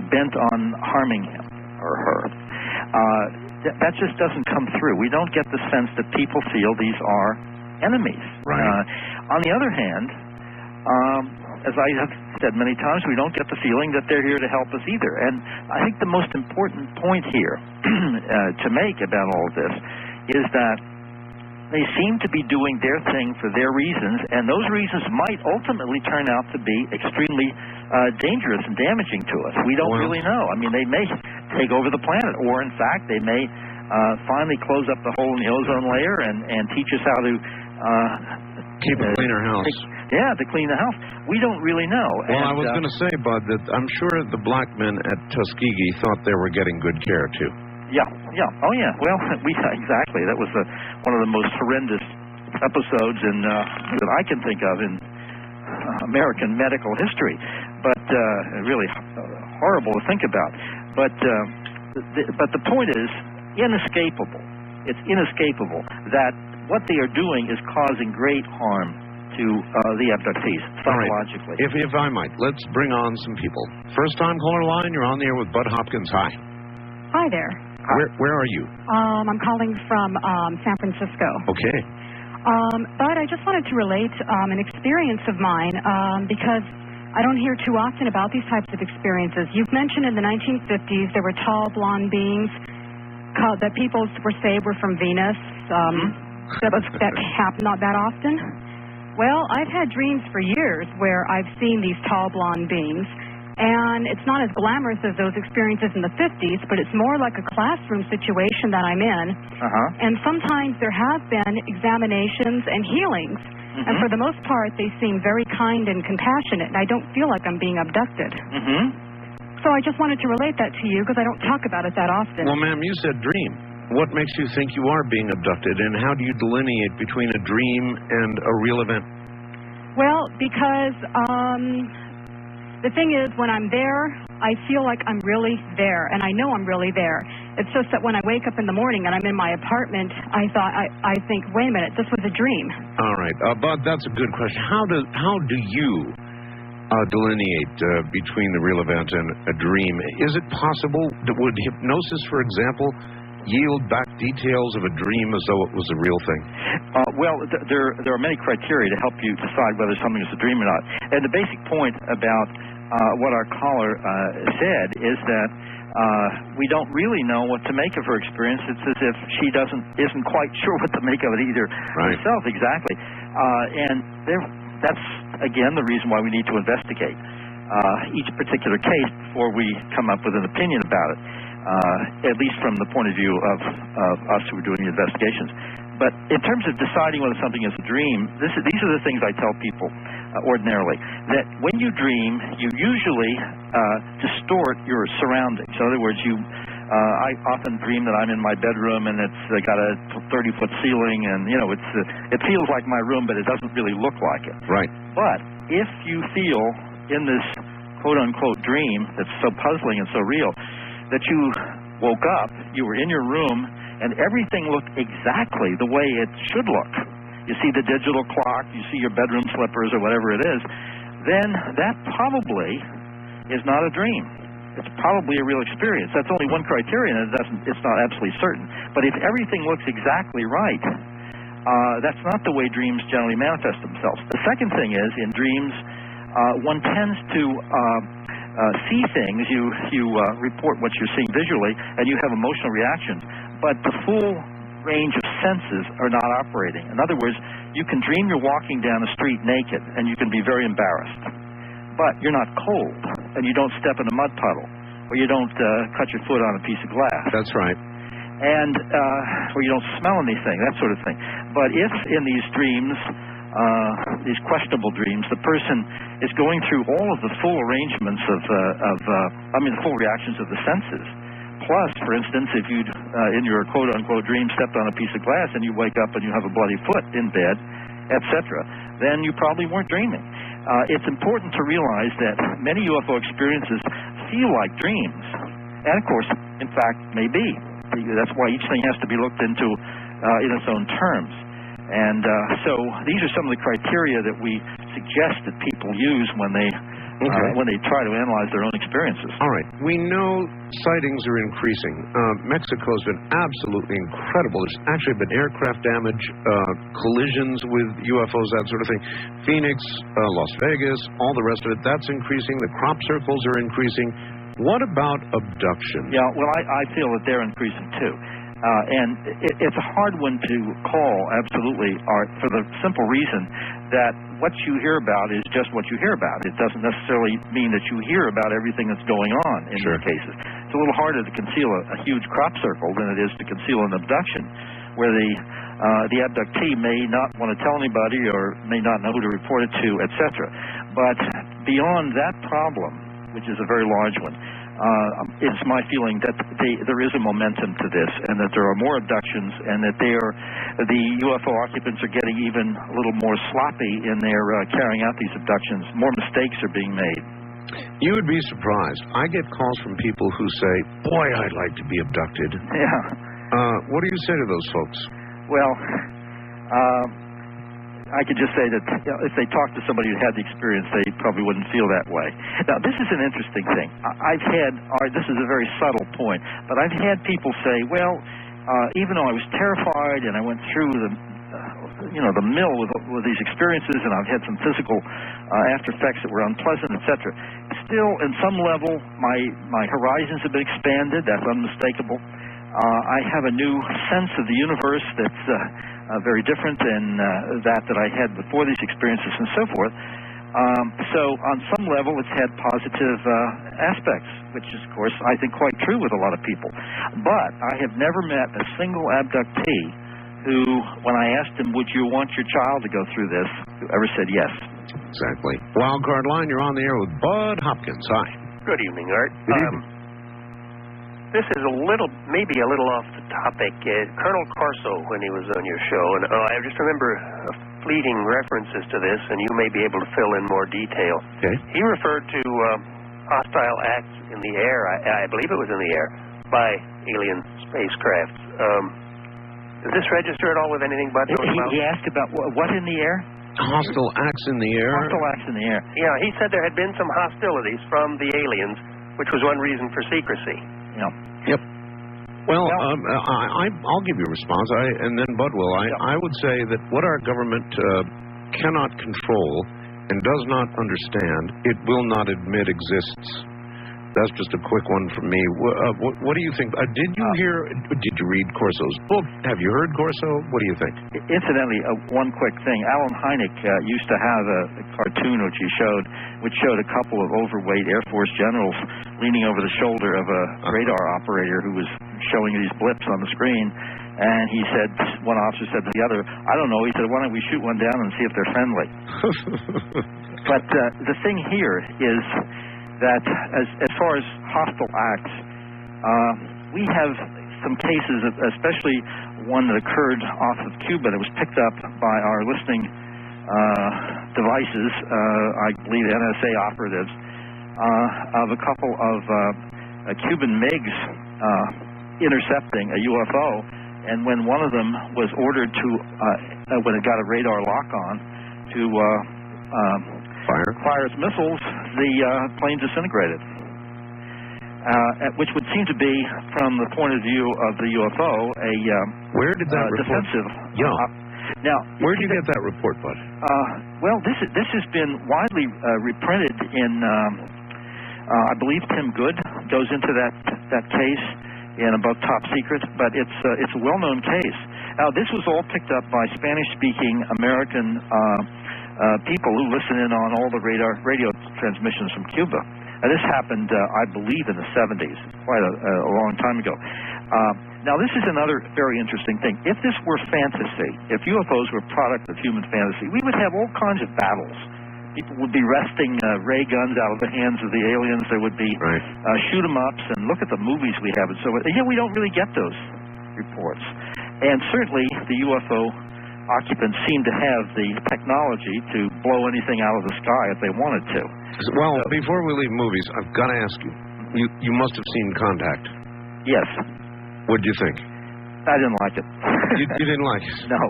bent on harming him or her. That just doesn't come through. We don't get the sense that people feel these are enemies. On the other hand, as I have said many times, we don't get the feeling that they're here to help us either. And I think the most important point here to make about all of this is that They seem to be doing their thing for their reasons, and those reasons might ultimately turn out to be extremely dangerous and damaging to us. We don't really know. I mean, they may take over the planet, or in fact, they may finally close up the hole in the ozone layer and teach us how to keep a cleaner house. To clean the house. We don't really know. Well, I was going to say, Bud, that I'm sure the black men at Tuskegee thought they were getting good care, too. Yeah. Oh, yeah. Well, exactly. That was one of the most horrendous episodes that I can think of in American medical history. But really horrible to think about. But the point is inescapable. It's inescapable that what they are doing is causing great harm to the abductees, psychologically. Right. If I might, let's bring on some people. First-time caller line, you're on the air with Bud Hopkins. Hi. Hi there. Where are you? I'm calling from San Francisco. Okay. Bud, I just wanted to relate an experience of mine because I don't hear too often about these types of experiences. You've mentioned in the 1950s there were tall blonde beings that people were saying were from Venus. That happened not that often. Well, I've had dreams for years where I've seen these tall blonde beings, and it's not as glamorous as those experiences in the 50s, but it's more like a classroom situation that I'm in. And sometimes there have been examinations and healings, and for the most part, they seem very kind and compassionate, and I don't feel like I'm being abducted. So I just wanted to relate that to you because I don't talk about it that often. Well, ma'am, you said dream. What makes you think you are being abducted, and how do you delineate between a dream and a real event? Well, because the thing is, when I'm there, I feel like I'm really there, and I know I'm really there. It's just that when I wake up in the morning and I'm in my apartment, I think, wait a minute, this was a dream. All right, Bud, that's a good question. How do you delineate between the real event and a dream? Is it possible that would hypnosis, for example, yield back details of a dream as though it was a real thing? Well, there are many criteria to help you decide whether something is a dream or not. And the basic point about what our caller said is that we don't really know what to make of her experience. It's as if she isn't quite sure what to make of it either herself. Exactly. And that's, again, the reason why we need to investigate each particular case before we come up with an opinion about it. At least from the point of view of us who are doing the investigations. But in terms of deciding whether something is a dream, these are the things I tell people ordinarily. That when you dream, you usually distort your surroundings. In other words, I often dream that I'm in my bedroom and it's got a 30-foot ceiling, and it feels like my room, but it doesn't really look like it. Right. But if you feel in this quote-unquote dream that's so puzzling and so real, that you woke up, you were in your room, and everything looked exactly the way it should look. You see the digital clock, you see your bedroom slippers or whatever it is, then that probably is not a dream. It's probably a real experience. That's only one criterion, and it's not absolutely certain. But if everything looks exactly right, that's not the way dreams generally manifest themselves. The second thing is, in dreams, one tends to see things, you report what you're seeing visually, and you have emotional reactions, but the full range of senses are not operating. In other words, you can dream you're walking down the street naked, and you can be very embarrassed, but you're not cold, and you don't step in a mud puddle, or you don't cut your foot on a piece of glass. That's right. And or you don't smell anything, that sort of thing. But if in these dreams, these questionable dreams, the person is going through all of the full arrangements the full reactions of the senses. Plus, for instance, if you, in your quote-unquote dream, stepped on a piece of glass and you wake up and you have a bloody foot in bed, etc., then you probably weren't dreaming. It's important to realize that many UFO experiences feel like dreams. And, of course, in fact, may be. That's why each thing has to be looked into in its own terms. And so these are some of the criteria that we suggest that people use when they try to analyze their own experiences. All right. We know sightings are increasing. Mexico's been absolutely incredible. There's actually been aircraft damage, collisions with UFOs, that sort of thing. Phoenix, Las Vegas, all the rest of it, that's increasing. The crop circles are increasing. What about abduction? Yeah, well, I feel that they're increasing too. And it's a hard one to call, absolutely, Art, for the simple reason that what you hear about is just what you hear about. It doesn't necessarily mean that you hear about everything that's going on in these cases. It's a little harder to conceal a huge crop circle than it is to conceal an abduction, where the abductee may not want to tell anybody or may not know who to report it to, etc. But beyond that problem, which is a very large one, it's my feeling that there is a momentum to this, and that there are more abductions, and that the UFO occupants are getting even a little more sloppy in their carrying out these abductions. More mistakes are being made. You would be surprised. I get calls from people who say, boy, I'd like to be abducted. Yeah. What do you say to those folks? Well, I could just say that if they talked to somebody who had the experience, they probably wouldn't feel that way. Now, this is an interesting thing. This is a very subtle point, but I've had people say, well, even though I was terrified and I went through the mill with these experiences, and I've had some physical after effects that were unpleasant, etc. Still, in some level, my horizons have been expanded. That's unmistakable. I have a new sense of the universe that's very different than that I had before these experiences and so forth. So on some level, it's had positive aspects, which is, of course, I think quite true with a lot of people. But I have never met a single abductee who, when I asked him, would you want your child to go through this, who ever said yes. Exactly. Wildcard Line, you're on the air with Bud Hopkins. Hi. Good evening, Art. Good evening. This is maybe a little off the topic. Colonel Corso, when he was on your show, and I just remember fleeting references to this, and you may be able to fill in more detail. Okay. He referred to hostile acts in the air, I believe it was in the air, by alien spacecraft. Does this register at all with anything Bud knows about? He asked about what in the air? Hostile acts in the air? Hostile acts in the air. Yeah, he said there had been some hostilities from the aliens, which was one reason for secrecy. Yep. Well, I'll give you a response, and then Bud will. I would say that what our government cannot control and does not understand, it will not admit exists. That's just a quick one from me. What do you think? Did you read Corso's book? Have you heard Corso? What do you think? Incidentally, one quick thing. Alan Hynek used to have a cartoon which showed a couple of overweight Air Force generals leaning over the shoulder of a radar operator who was showing these blips on the screen. And he said, one officer said to the other, I don't know, he said, why don't we shoot one down and see if they're friendly? But the thing here is that as far as hostile acts, we have some cases, especially one that occurred off of Cuba that was picked up by our listening devices, I believe NSA operatives, of a couple of Cuban MiGs intercepting a UFO, and when one of them was ordered to, when it got a radar lock on, to fire its missiles, the plane disintegrated. Which would seem to be, from the point of view of the UFO, a where did that defensive. Now, where did you get that report, Bud? Well, this has been widely reprinted in. I believe Tim Good goes into that case in a book, Top Secret, but it's a well-known case. Now, this was all picked up by Spanish-speaking American people who listen in on all the radio transmissions from Cuba. Now, this happened, I believe, in the 70s, quite a long time ago. Now, this is another very interesting thing. If this were fantasy, if UFOs were a product of human fantasy, we would have all kinds of battles. People would be wresting ray guns out of the hands of the aliens. There would be shoot-em-ups, and look at the movies we have. And so, we don't really get those reports. And certainly, the UFO occupants seem to have the technology to blow anything out of the sky if they wanted to. Well, before we leave movies, I've got to ask you. You must have seen Contact. Yes. What did you think? I didn't like it. You didn't like it? No,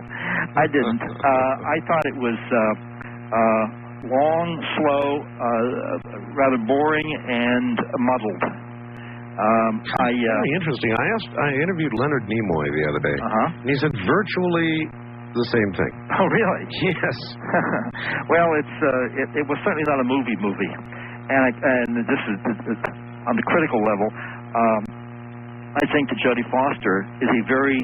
I didn't. I thought it was long, slow, rather boring, and muddled. Very interesting. I interviewed Leonard Nimoy the other day, and he said virtually the same thing. Oh, really? Yes. Well, it was certainly not a movie, and this is on the critical level. I think that Jodie Foster is a very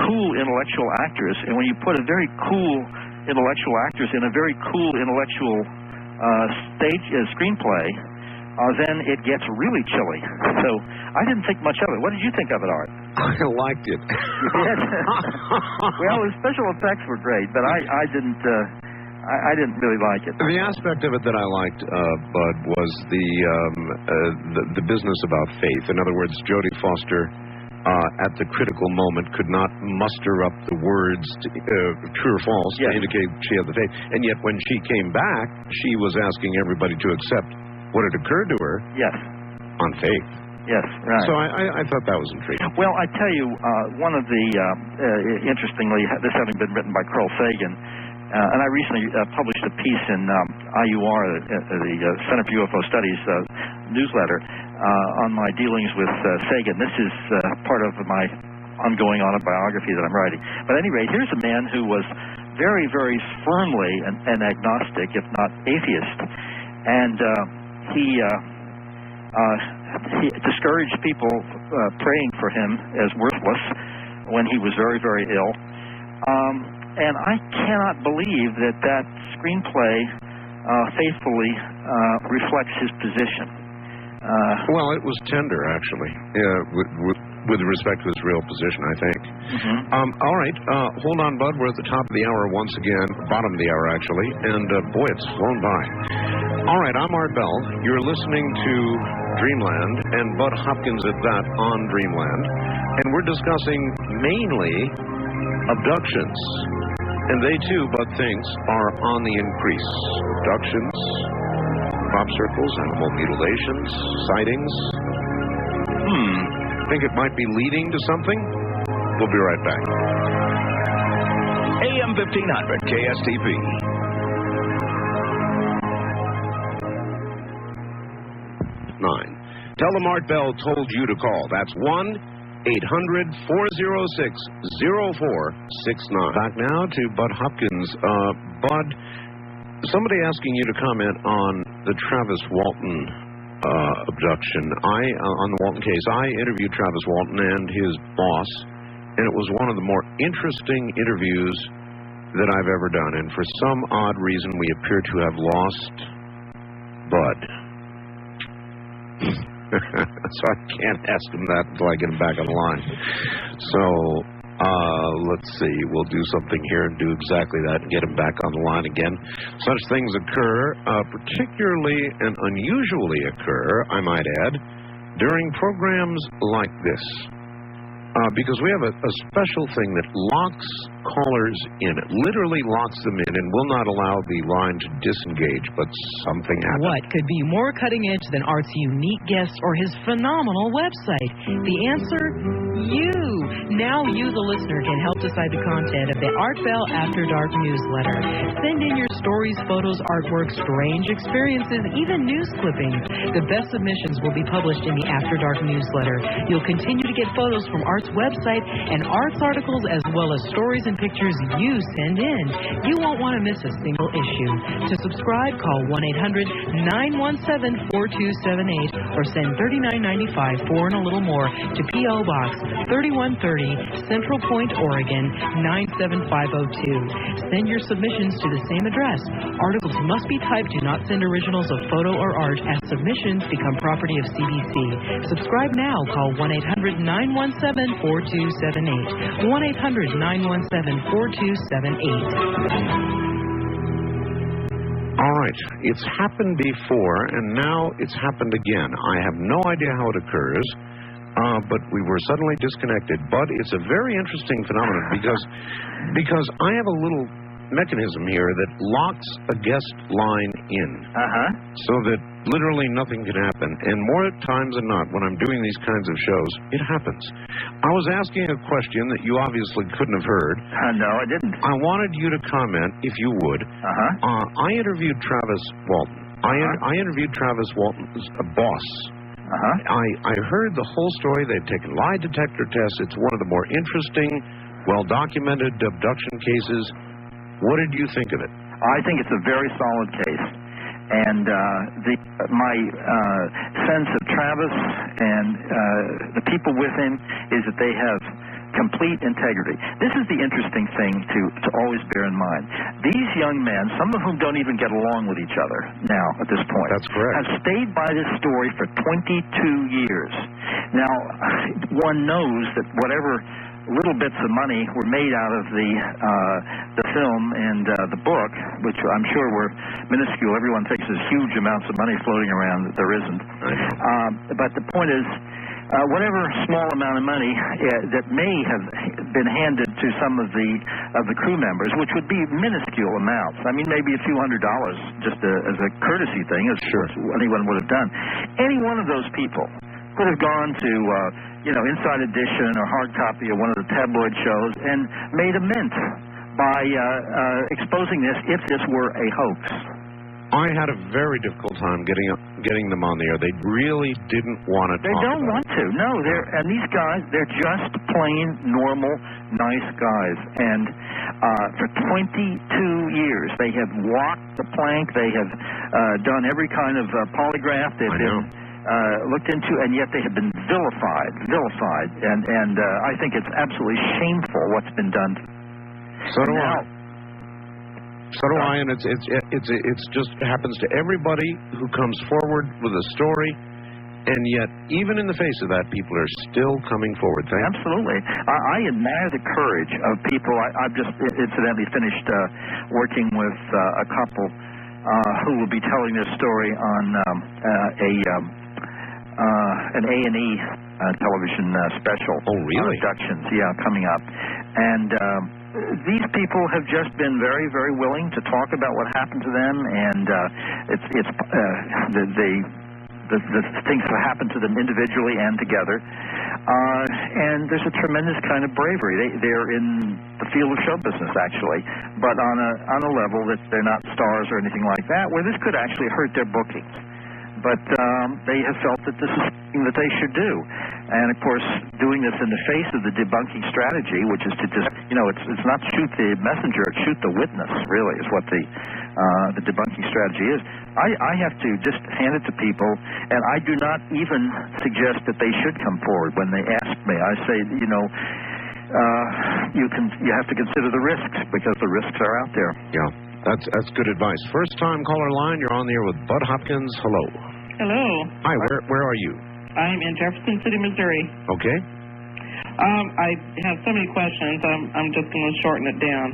cool intellectual actress, and when you put a very cool intellectual actress in a very cool intellectual screenplay, then it gets really chilly. So I didn't think much of it. What did you think of it, Art? I liked it. You did? Well, the special effects were great, but I didn't really like it. The aspect of it that I liked, Bud, was the business about faith. In other words, Jodie Foster, at the critical moment, could not muster up the words true or false to indicate she had the faith. And yet, when she came back, she was asking everybody to accept what had occurred to her on faith. Yes, right. So I thought that was intriguing. Well, I tell you, one of the, interestingly, this having been written by Carl Sagan, and I recently published a piece in IUR, the Center for UFO Studies newsletter, on my dealings with Sagan. This is part of my ongoing autobiography that I'm writing. But at any rate, here's a man who was very, very firmly an agnostic, if not atheist, and he discouraged people praying for him as worthless when he was very, very ill. And I cannot believe that screenplay faithfully reflects his position. Well, it was tender, actually, with respect to his real position, I think. All right, hold on, Bud. We're at the top of the hour once again, bottom of the hour, actually, and boy, it's flown by. All right, I'm Art Bell. You're listening to Dreamland, and Bud Hopkins at that on Dreamland, and we're discussing mainly abductions. And they, too, Bud thinks, are on the increase. Abductions, crop circles, animal mutilations, sightings. Think it might be leading to something? We'll be right back. AM 1500 KSTP. Tell them Art Bell told you to call. That's 1-800-406-0469. Back now to Bud Hopkins. Bud, somebody asking you to comment on the Travis Walton abduction. On the Walton case, I interviewed Travis Walton and his boss, and it was one of the more interesting interviews that I've ever done. And for some odd reason, we appear to have lost Bud. So I can't ask him that until I get him back on the line. So let's see. We'll do something here and do exactly that and get him back on the line again. Such things occur, particularly and unusually occur, I might add, during programs like this. Because we have a special thing that locks callers in. It literally locks them in and will not allow the line to disengage, but something happens. What could be more cutting edge than Art's unique guest or his phenomenal website? The answer, you. Now you, the listener, can help decide the content of the Art Bell After Dark newsletter. Send in your stories, photos, artwork, strange experiences, even news clippings. The best submissions will be published in the After Dark newsletter. You'll continue to get photos from Art's website and Art's articles, as well as stories and pictures you send in. You won't want to miss a single issue. To subscribe, call 1-800-917-4278 or send $39.95 for and a little more to P.O. Box 3130, Central Point, Oregon 97502. Send your submissions to the same address. Articles must be typed. Do not send originals of photo or art, as submissions become property of CBC. Subscribe now. Call 1-800-917-4278. 1-800-917-4278. All right. It's happened before, and now it's happened again. I have no idea how it occurs, but we were suddenly disconnected. But it's a very interesting phenomenon because I have a little mechanism here that locks a guest line in, so that literally nothing can happen. And more times than not, when I'm doing these kinds of shows, it happens. I was asking a question that you obviously couldn't have heard. No, I didn't. I wanted you to comment, if you would. I interviewed Travis Walton. I interviewed Travis Walton's boss. I heard the whole story. They've taken lie detector tests. It's one of the more interesting, well-documented abduction cases. What did you think of it? I think it's a very solid case. And my sense of Travis and the people with him is that they have complete integrity. This is the interesting thing to always bear in mind. These young men, some of whom don't even get along with each other now at this point, That's correct. have stayed by this story for 22 years. Now, one knows that whatever little bits of money were made out of the film and the book, which I'm sure were minuscule. Everyone thinks there's huge amounts of money floating around that there isn't. But the point is, whatever small amount of money that may have been handed to some of the crew members, which would be minuscule amounts. I mean, maybe a few $100s, just as a courtesy thing, as anyone would have done. Any one of those people could have gone to Inside Edition or hard copy of one of the tabloid shows and made a mint by exposing this if this were a hoax. I had a very difficult time getting them on the air. They really didn't want to talk. They don't want to. No, and these guys, they're just plain normal, nice guys. And for 22 years, they have walked the plank. They have done every kind of polygraph. They've been looked into, and yet they have been vilified. And I think it's absolutely shameful what's been done. So do I. So do I, and it's just happens to everybody who comes forward with a story, and yet, even in the face of that, people are still coming forward. Absolutely. I admire the courage of people. I've just incidentally finished working with a couple who will be telling their story on an A&E television special. Oh, really? Abductions, coming up. And these people have just been very, very willing to talk about what happened to them, and the things that happened to them individually and together. And there's a tremendous kind of bravery. They're in the field of show business, actually, but on a level that they're not stars or anything like that, where this could actually hurt their bookings. But they have felt that this is something that they should do. And, of course, doing this in the face of the debunking strategy, which is to just, it's not shoot the messenger, it's shoot the witness, really, is what the debunking strategy is. I have to just hand it to people, and I do not even suggest that they should come forward when they ask me. I say, you have to consider the risks, because the risks are out there. Yeah, that's good advice. First time caller line, you're on the air with Bud Hopkins. Hello. Hello. Hi, where are you? I'm in Jefferson City, Missouri. Okay. I have so many questions. I'm just going to shorten it down.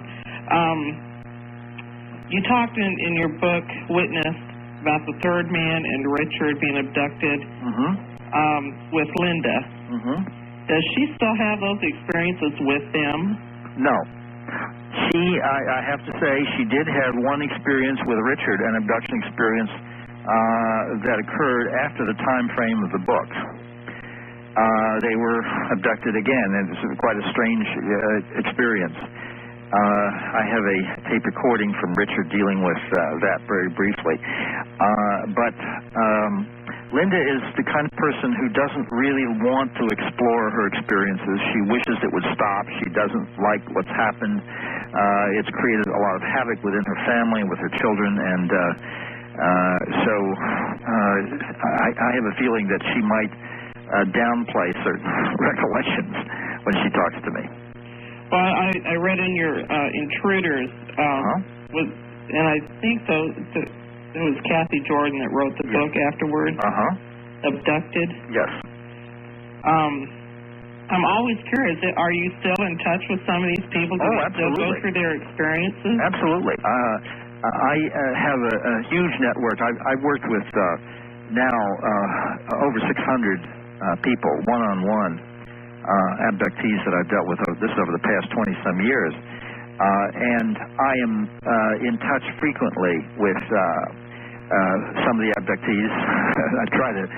You talked in your book, Witness, about the third man and Richard being abducted with Linda. Does she still have those experiences with them? No. I have to say, she did have one experience with Richard, an abduction experience that occurred after the time frame of the book. They were abducted again, and it was quite a strange experience. I have a tape recording from Richard dealing with that very briefly. But Linda is the kind of person who doesn't really want to explore her experiences. She wishes it would stop. She doesn't like what's happened. It's created a lot of havoc within her family and with her children, and so I have a feeling that she might downplay certain recollections when she talks to me. Well, I read in your Intruders, and I think it was Kathy Jordan that wrote the book afterwards. Abducted. Yes. I'm always curious. Are you still in touch with some of these people? Do you still go through their experiences? Absolutely. I have a huge network. I've worked with now over 600 people, one-on-one abductees that I've dealt with. This is over the past 20-some years. And I am in touch frequently with some of the abductees. I try to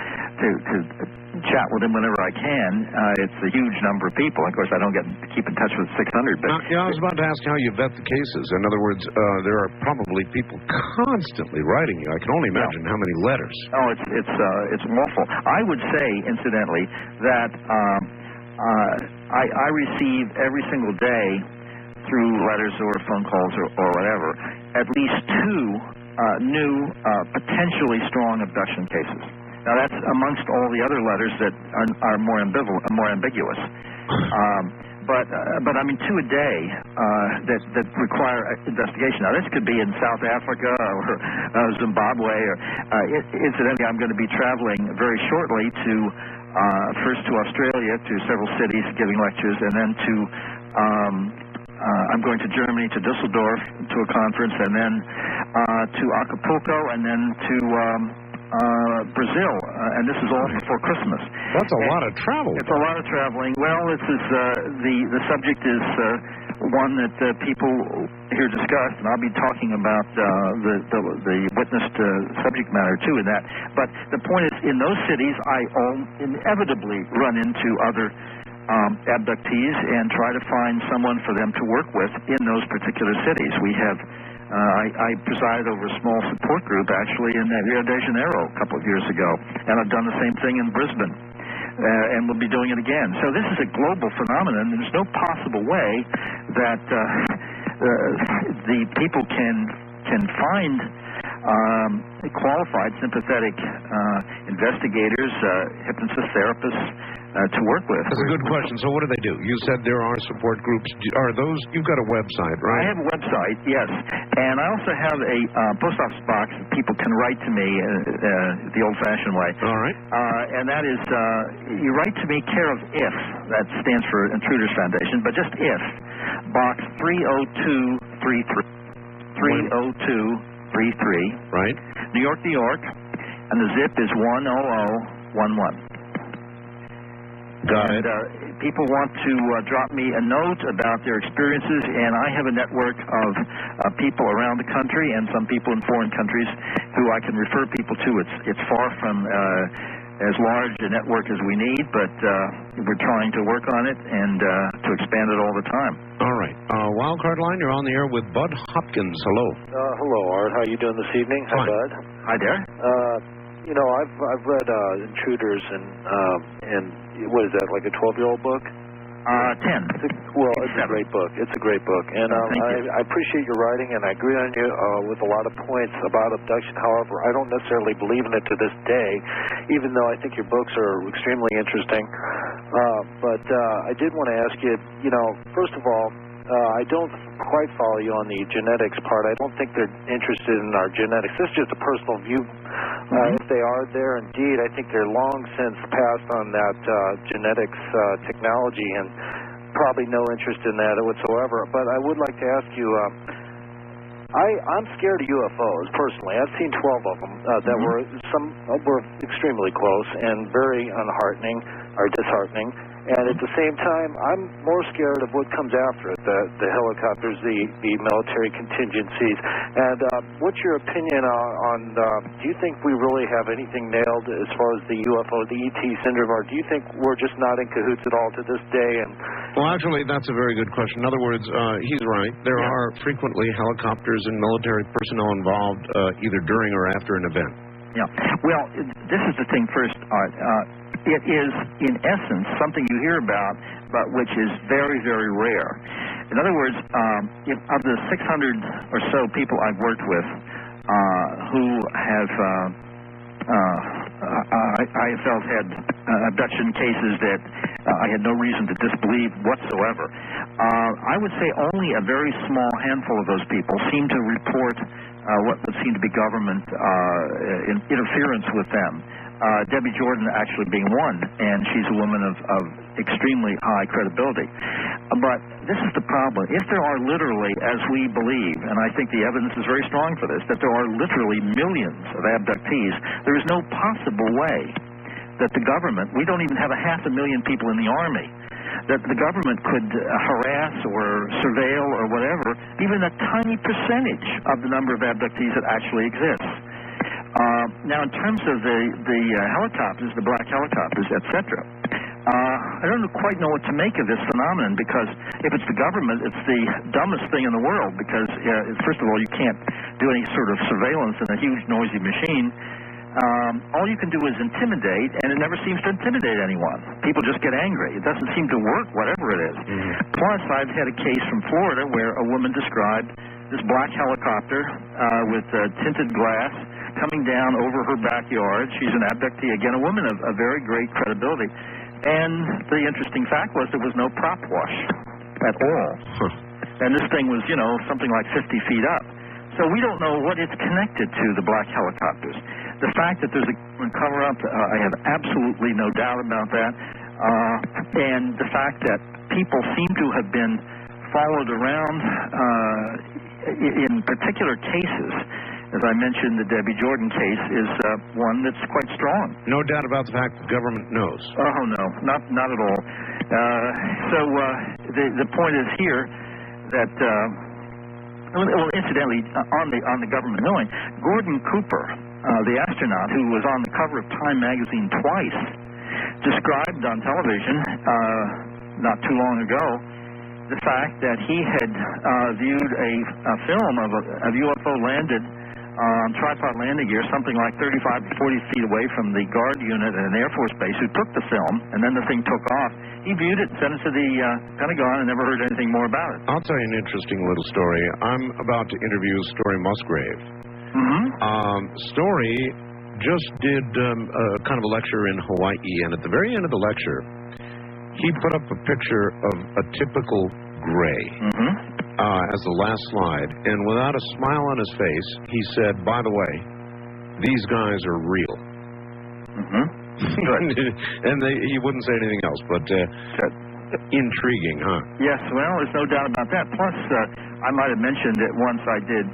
chat with them whenever I can. It's a huge number of people. Of course, I don't keep in touch with 600. But I was about to ask how you vet the cases. In other words, there are probably people constantly writing you. I can only imagine how many letters. Oh, it's awful. I would say, incidentally, that I receive every single day, through letters or phone calls or whatever, at least 2 new potentially strong abduction cases. Now, that's amongst all the other letters that are more ambiguous. But I mean, 2 a day that require investigation. Now, this could be in South Africa or Zimbabwe. Or incidentally, I'm going to be traveling very shortly to first to Australia, to several cities, giving lectures, and then to I'm going to Germany, to Dusseldorf, to a conference, and then to Acapulco, and then to Brazil, and this is all before Christmas. That's a lot of travel. It's a lot of traveling. Well, this is the subject is one that people here discussed, and I'll be talking about the witnessed subject matter too in that. But the point is, in those cities, I inevitably run into other abductees and try to find someone for them to work with in those particular cities. We have. I presided over a small support group, actually, in Rio de Janeiro a couple of years ago, and I've done the same thing in Brisbane, and we'll be doing it again. So this is a global phenomenon. There's no possible way that the people can find qualified, sympathetic investigators, hypnotists, therapists to work with. That's a good question. So what do they do? You said there are support groups. Are those, you've got a website, right? I have a website, yes. And I also have a post office box that people can write to me the old-fashioned way. All right. And that is, you write to me, care of IF. That stands for Intruders Foundation, but just IF. Box 30233. 30233. Right. New York, New York. And the zip is 10011. Got it. People want to drop me a note about their experiences, and I have a network of people around the country and some people in foreign countries who I can refer people to. It's far from as large a network as we need, but we're trying to work on it and to expand it all the time. All right. Wildcard Line, you're on the air with Bud Hopkins. Hello. Hello, Art. How are you doing this evening? Fine. Hi, Bud. Hi there. You know, I've read Intruders, and what is that, like a 12-year-old book? 10. Well, it's a great book. It's a great book. And I appreciate your writing, and I agree on you with a lot of points about abduction. However, I don't necessarily believe in it to this day, even though I think your books are extremely interesting. But I did want to ask you, you know, first of all, I don't quite follow you on the genetics part. I don't think they're interested in our genetics. This is just a personal view. If they are there, indeed, I think they're long since passed on that genetics technology, and probably no interest in that whatsoever. But I would like to ask you, I'm scared of UFOs, personally. I've seen 12 of them that were extremely close and very disheartening. And at the same time, I'm more scared of what comes after it, the helicopters, the military contingencies. And what's your opinion on do you think we really have anything nailed as far as the UFO, the ET syndrome, or do you think we're just not in cahoots at all to this day? And well, actually, that's a very good question. In other words, he's right. There are frequently helicopters and military personnel involved either during or after an event. Yeah. Well, this is the thing first, Art. It is, in essence, something you hear about, but which is very, very rare. In other words, of the 600 or so people I've worked with who have, I felt had abduction cases that I had no reason to disbelieve whatsoever, I would say only a very small handful of those people seem to report what would seem to be government interference with them. Debbie Jordan actually being one, and she's a woman of extremely high credibility. But this is the problem. If there are literally, as we believe, and I think the evidence is very strong for this, that there are literally millions of abductees, there is no possible way that the government, we don't even have 500,000 people in the Army, that the government could harass or surveil or whatever, even a tiny percentage of the number of abductees that actually exists. Now, in terms of the helicopters, the black helicopters, etc., I don't quite know what to make of this phenomenon, because if it's the government, it's the dumbest thing in the world, because, first of all, you can't do any sort of surveillance in a huge, noisy machine. All you can do is intimidate, and it never seems to intimidate anyone. People just get angry. It doesn't seem to work, whatever it is. Plus, I've had a case from Florida where a woman described this black helicopter with tinted glass coming down over her backyard. She's an abductee, again, a woman of very great credibility. And the interesting fact was there was no prop wash at all. And this thing was, something like 50 feet up. So we don't know what it's connected to, the black helicopters. The fact that there's a cover-up, I have absolutely no doubt about that. And the fact that people seem to have been followed around in particular cases, as I mentioned, the Debbie Jordan case is one that's quite strong. No doubt about the fact the government knows. Oh, no, not at all. So the point is here that, well, incidentally, on the government knowing, Gordon Cooper, the astronaut who was on the cover of Time magazine twice, described on television not too long ago the fact that he had viewed a film of a UFO landed on tripod landing gear, something like 35 to 40 feet away from the guard unit at an Air Force base, who took the film, and then the thing took off. He viewed it, sent it to the Pentagon, and never heard anything more about it. I'll tell you an interesting little story. I'm about to interview Story Musgrave. Story just did kind of a lecture in Hawaii, and at the very end of the lecture, he put up a picture of a typical gray as the last slide, and without a smile on his face, he said, by the way, these guys are real. And he wouldn't say anything else, but intriguing, huh? Yes, well, there's no doubt about that. Plus, I might have mentioned that once I did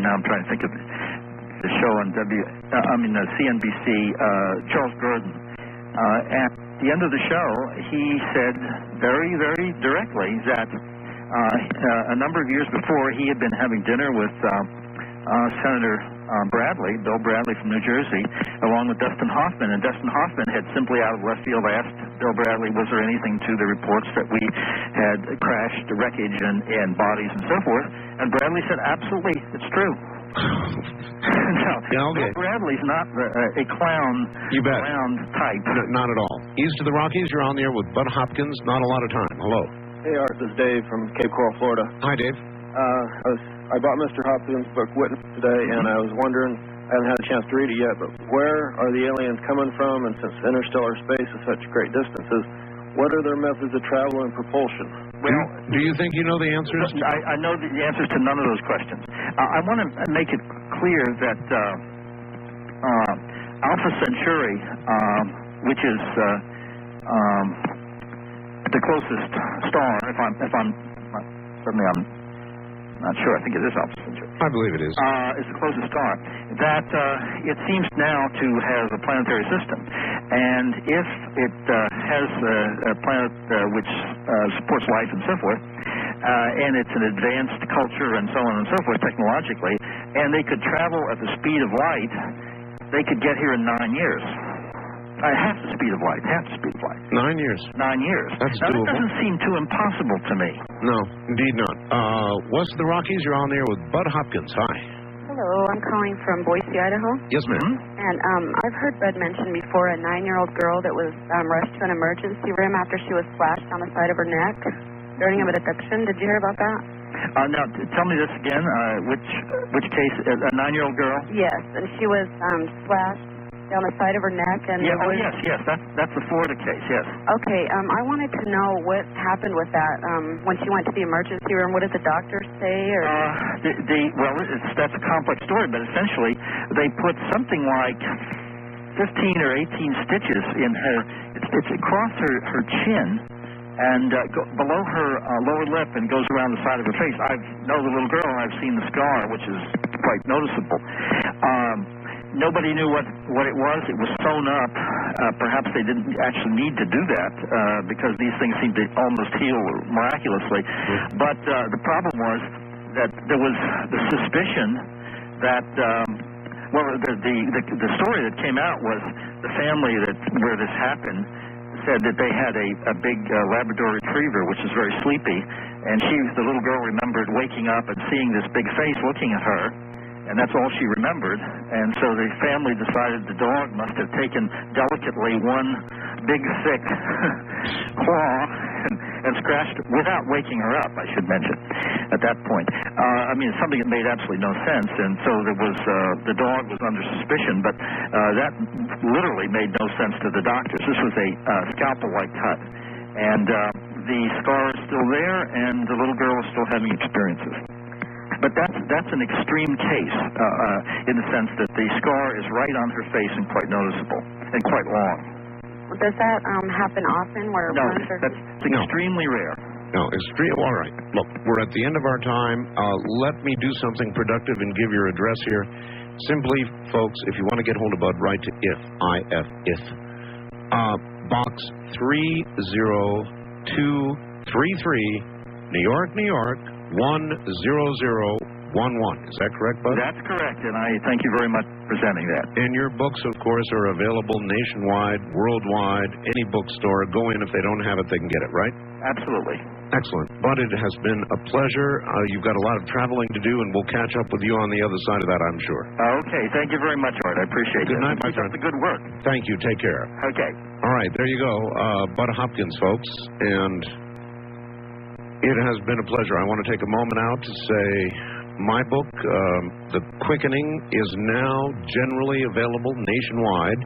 now I'm trying to think of the show on CNBC, Charles Grodin. At the end of the show, he said very, very directly that a number of years before, he had been having dinner with Senator Bill Bradley from New Jersey, along with Dustin Hoffman. And Dustin Hoffman had simply out of left field asked Bill Bradley, was there anything to the reports that we had crashed, wreckage, and bodies and so forth? And Bradley said, absolutely, it's true. Bill Bradley's not a clown type. Not at all. East of the Rockies, you're on the air with Bud Hopkins. Not a lot of time. Hello. Hey, Art, this is Dave from Cape Coral, Florida. Hi, Dave. I bought Mr. Hopkins' book, Witness, today, and I was wondering, I haven't had a chance to read it yet, but where are the aliens coming from? And since interstellar space is such great distances, what are their methods of travel and propulsion? Well, do you think you know the answers? I know the answers to none of those questions. I want to make it clear that Alpha Centauri, which is the closest star, if I'm certainly I'm not sure. I think it is Alpha Centauri. I believe it is. It's the closest star. That it seems now to have a planetary system, and if it has a planet which supports life and so forth, and it's an advanced culture and so on and so forth technologically, and they could travel at the speed of light, they could get here in 9 years. Half the speed of light. 9 years. 9 years. That's now, doable. That doesn't seem too impossible to me. No, indeed not. West of the Rockies, you're on there with Bud Hopkins. Hi. Hello, I'm calling from Boise, Idaho. Yes, ma'am. And I've heard Bud mention before a 9-year-old girl that was rushed to an emergency room after she was splashed on the side of her neck during an abduction. Did you hear about that? Now, tell me this again. Which case? A 9-year-old girl? Yes, and she was splashed down the side of her neck. And yes. That's the Florida case, yes. Okay, I wanted to know what happened with that when she went to the emergency room. What did the doctors say? Or that's a complex story, but essentially they put something like 15 or 18 stitches in her. It's across her chin and below her lower lip and goes around the side of her face. I know the little girl, and I've seen the scar, which is quite noticeable. Nobody knew what it was. It was sewn up. Perhaps they didn't actually need to do that because these things seem to almost heal miraculously. But the problem was that there was the suspicion that, the story that came out was the family where this happened said that they had a big Labrador Retriever, which is very sleepy, and the little girl remembered waking up and seeing this big face looking at her. And that's all she remembered. And so the family decided the dog must have taken delicately one big, thick claw and scratched without waking her up, I should mention, at that point. I mean, something that made absolutely no sense, and so there was, the dog was under suspicion, but that literally made no sense to the doctors. This was a scalpel-like cut, and the scar is still there, and the little girl is still having experiences. But that's an extreme case in the sense that the scar is right on her face and quite noticeable and quite long. Does that happen often? Where no, that's extremely rare. No, all right. Look, we're at the end of our time. Let me do something productive and give your address here. Simply, folks, if you want to get hold of Bud, write to IF, Box 30233, New York, New York, 10011. Is that correct, Bud? That's correct, and I thank you very much for presenting that. And your books, of course, are available nationwide, worldwide, any bookstore. Go in. If they don't have it, they can get it, right? Absolutely. Excellent. Bud, it has been a pleasure. You've got a lot of traveling to do, and we'll catch up with you on the other side of that, I'm sure. Okay. Thank you very much, Art. I appreciate it. Good night, my friend. Keep up the good work. Thank you. Take care. Okay. All right. There you go. Bud Hopkins, folks. And it has been a pleasure. I want to take a moment out to say my book, The Quickening, is now generally available nationwide.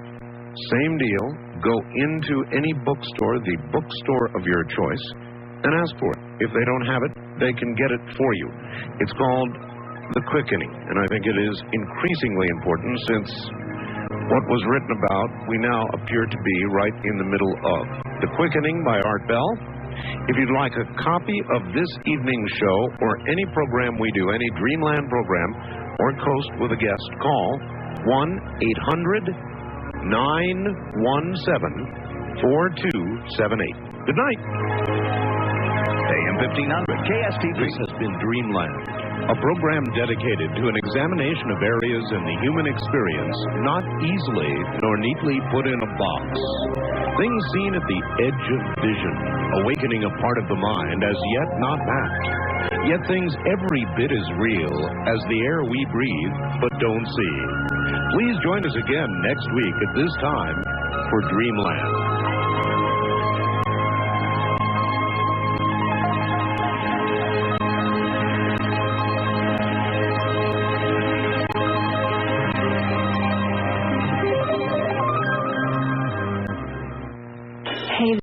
Same deal. Go into any bookstore, the bookstore of your choice, and ask for it. If they don't have it, they can get it for you. It's called The Quickening, and I think it is increasingly important since what was written about we now appear to be right in the middle of. The Quickening by Art Bell. If you'd like a copy of this evening's show or any program we do, any Dreamland program, or Coast with a guest, call 1-800-917-4278. Good night. AM 1500 KSTP. This has been Dreamland, a program dedicated to an examination of areas in the human experience not easily nor neatly put in a box. Things seen at the edge of vision, awakening a part of the mind as yet not mapped. Yet things every bit as real as the air we breathe but don't see. Please join us again next week at this time for Dreamland.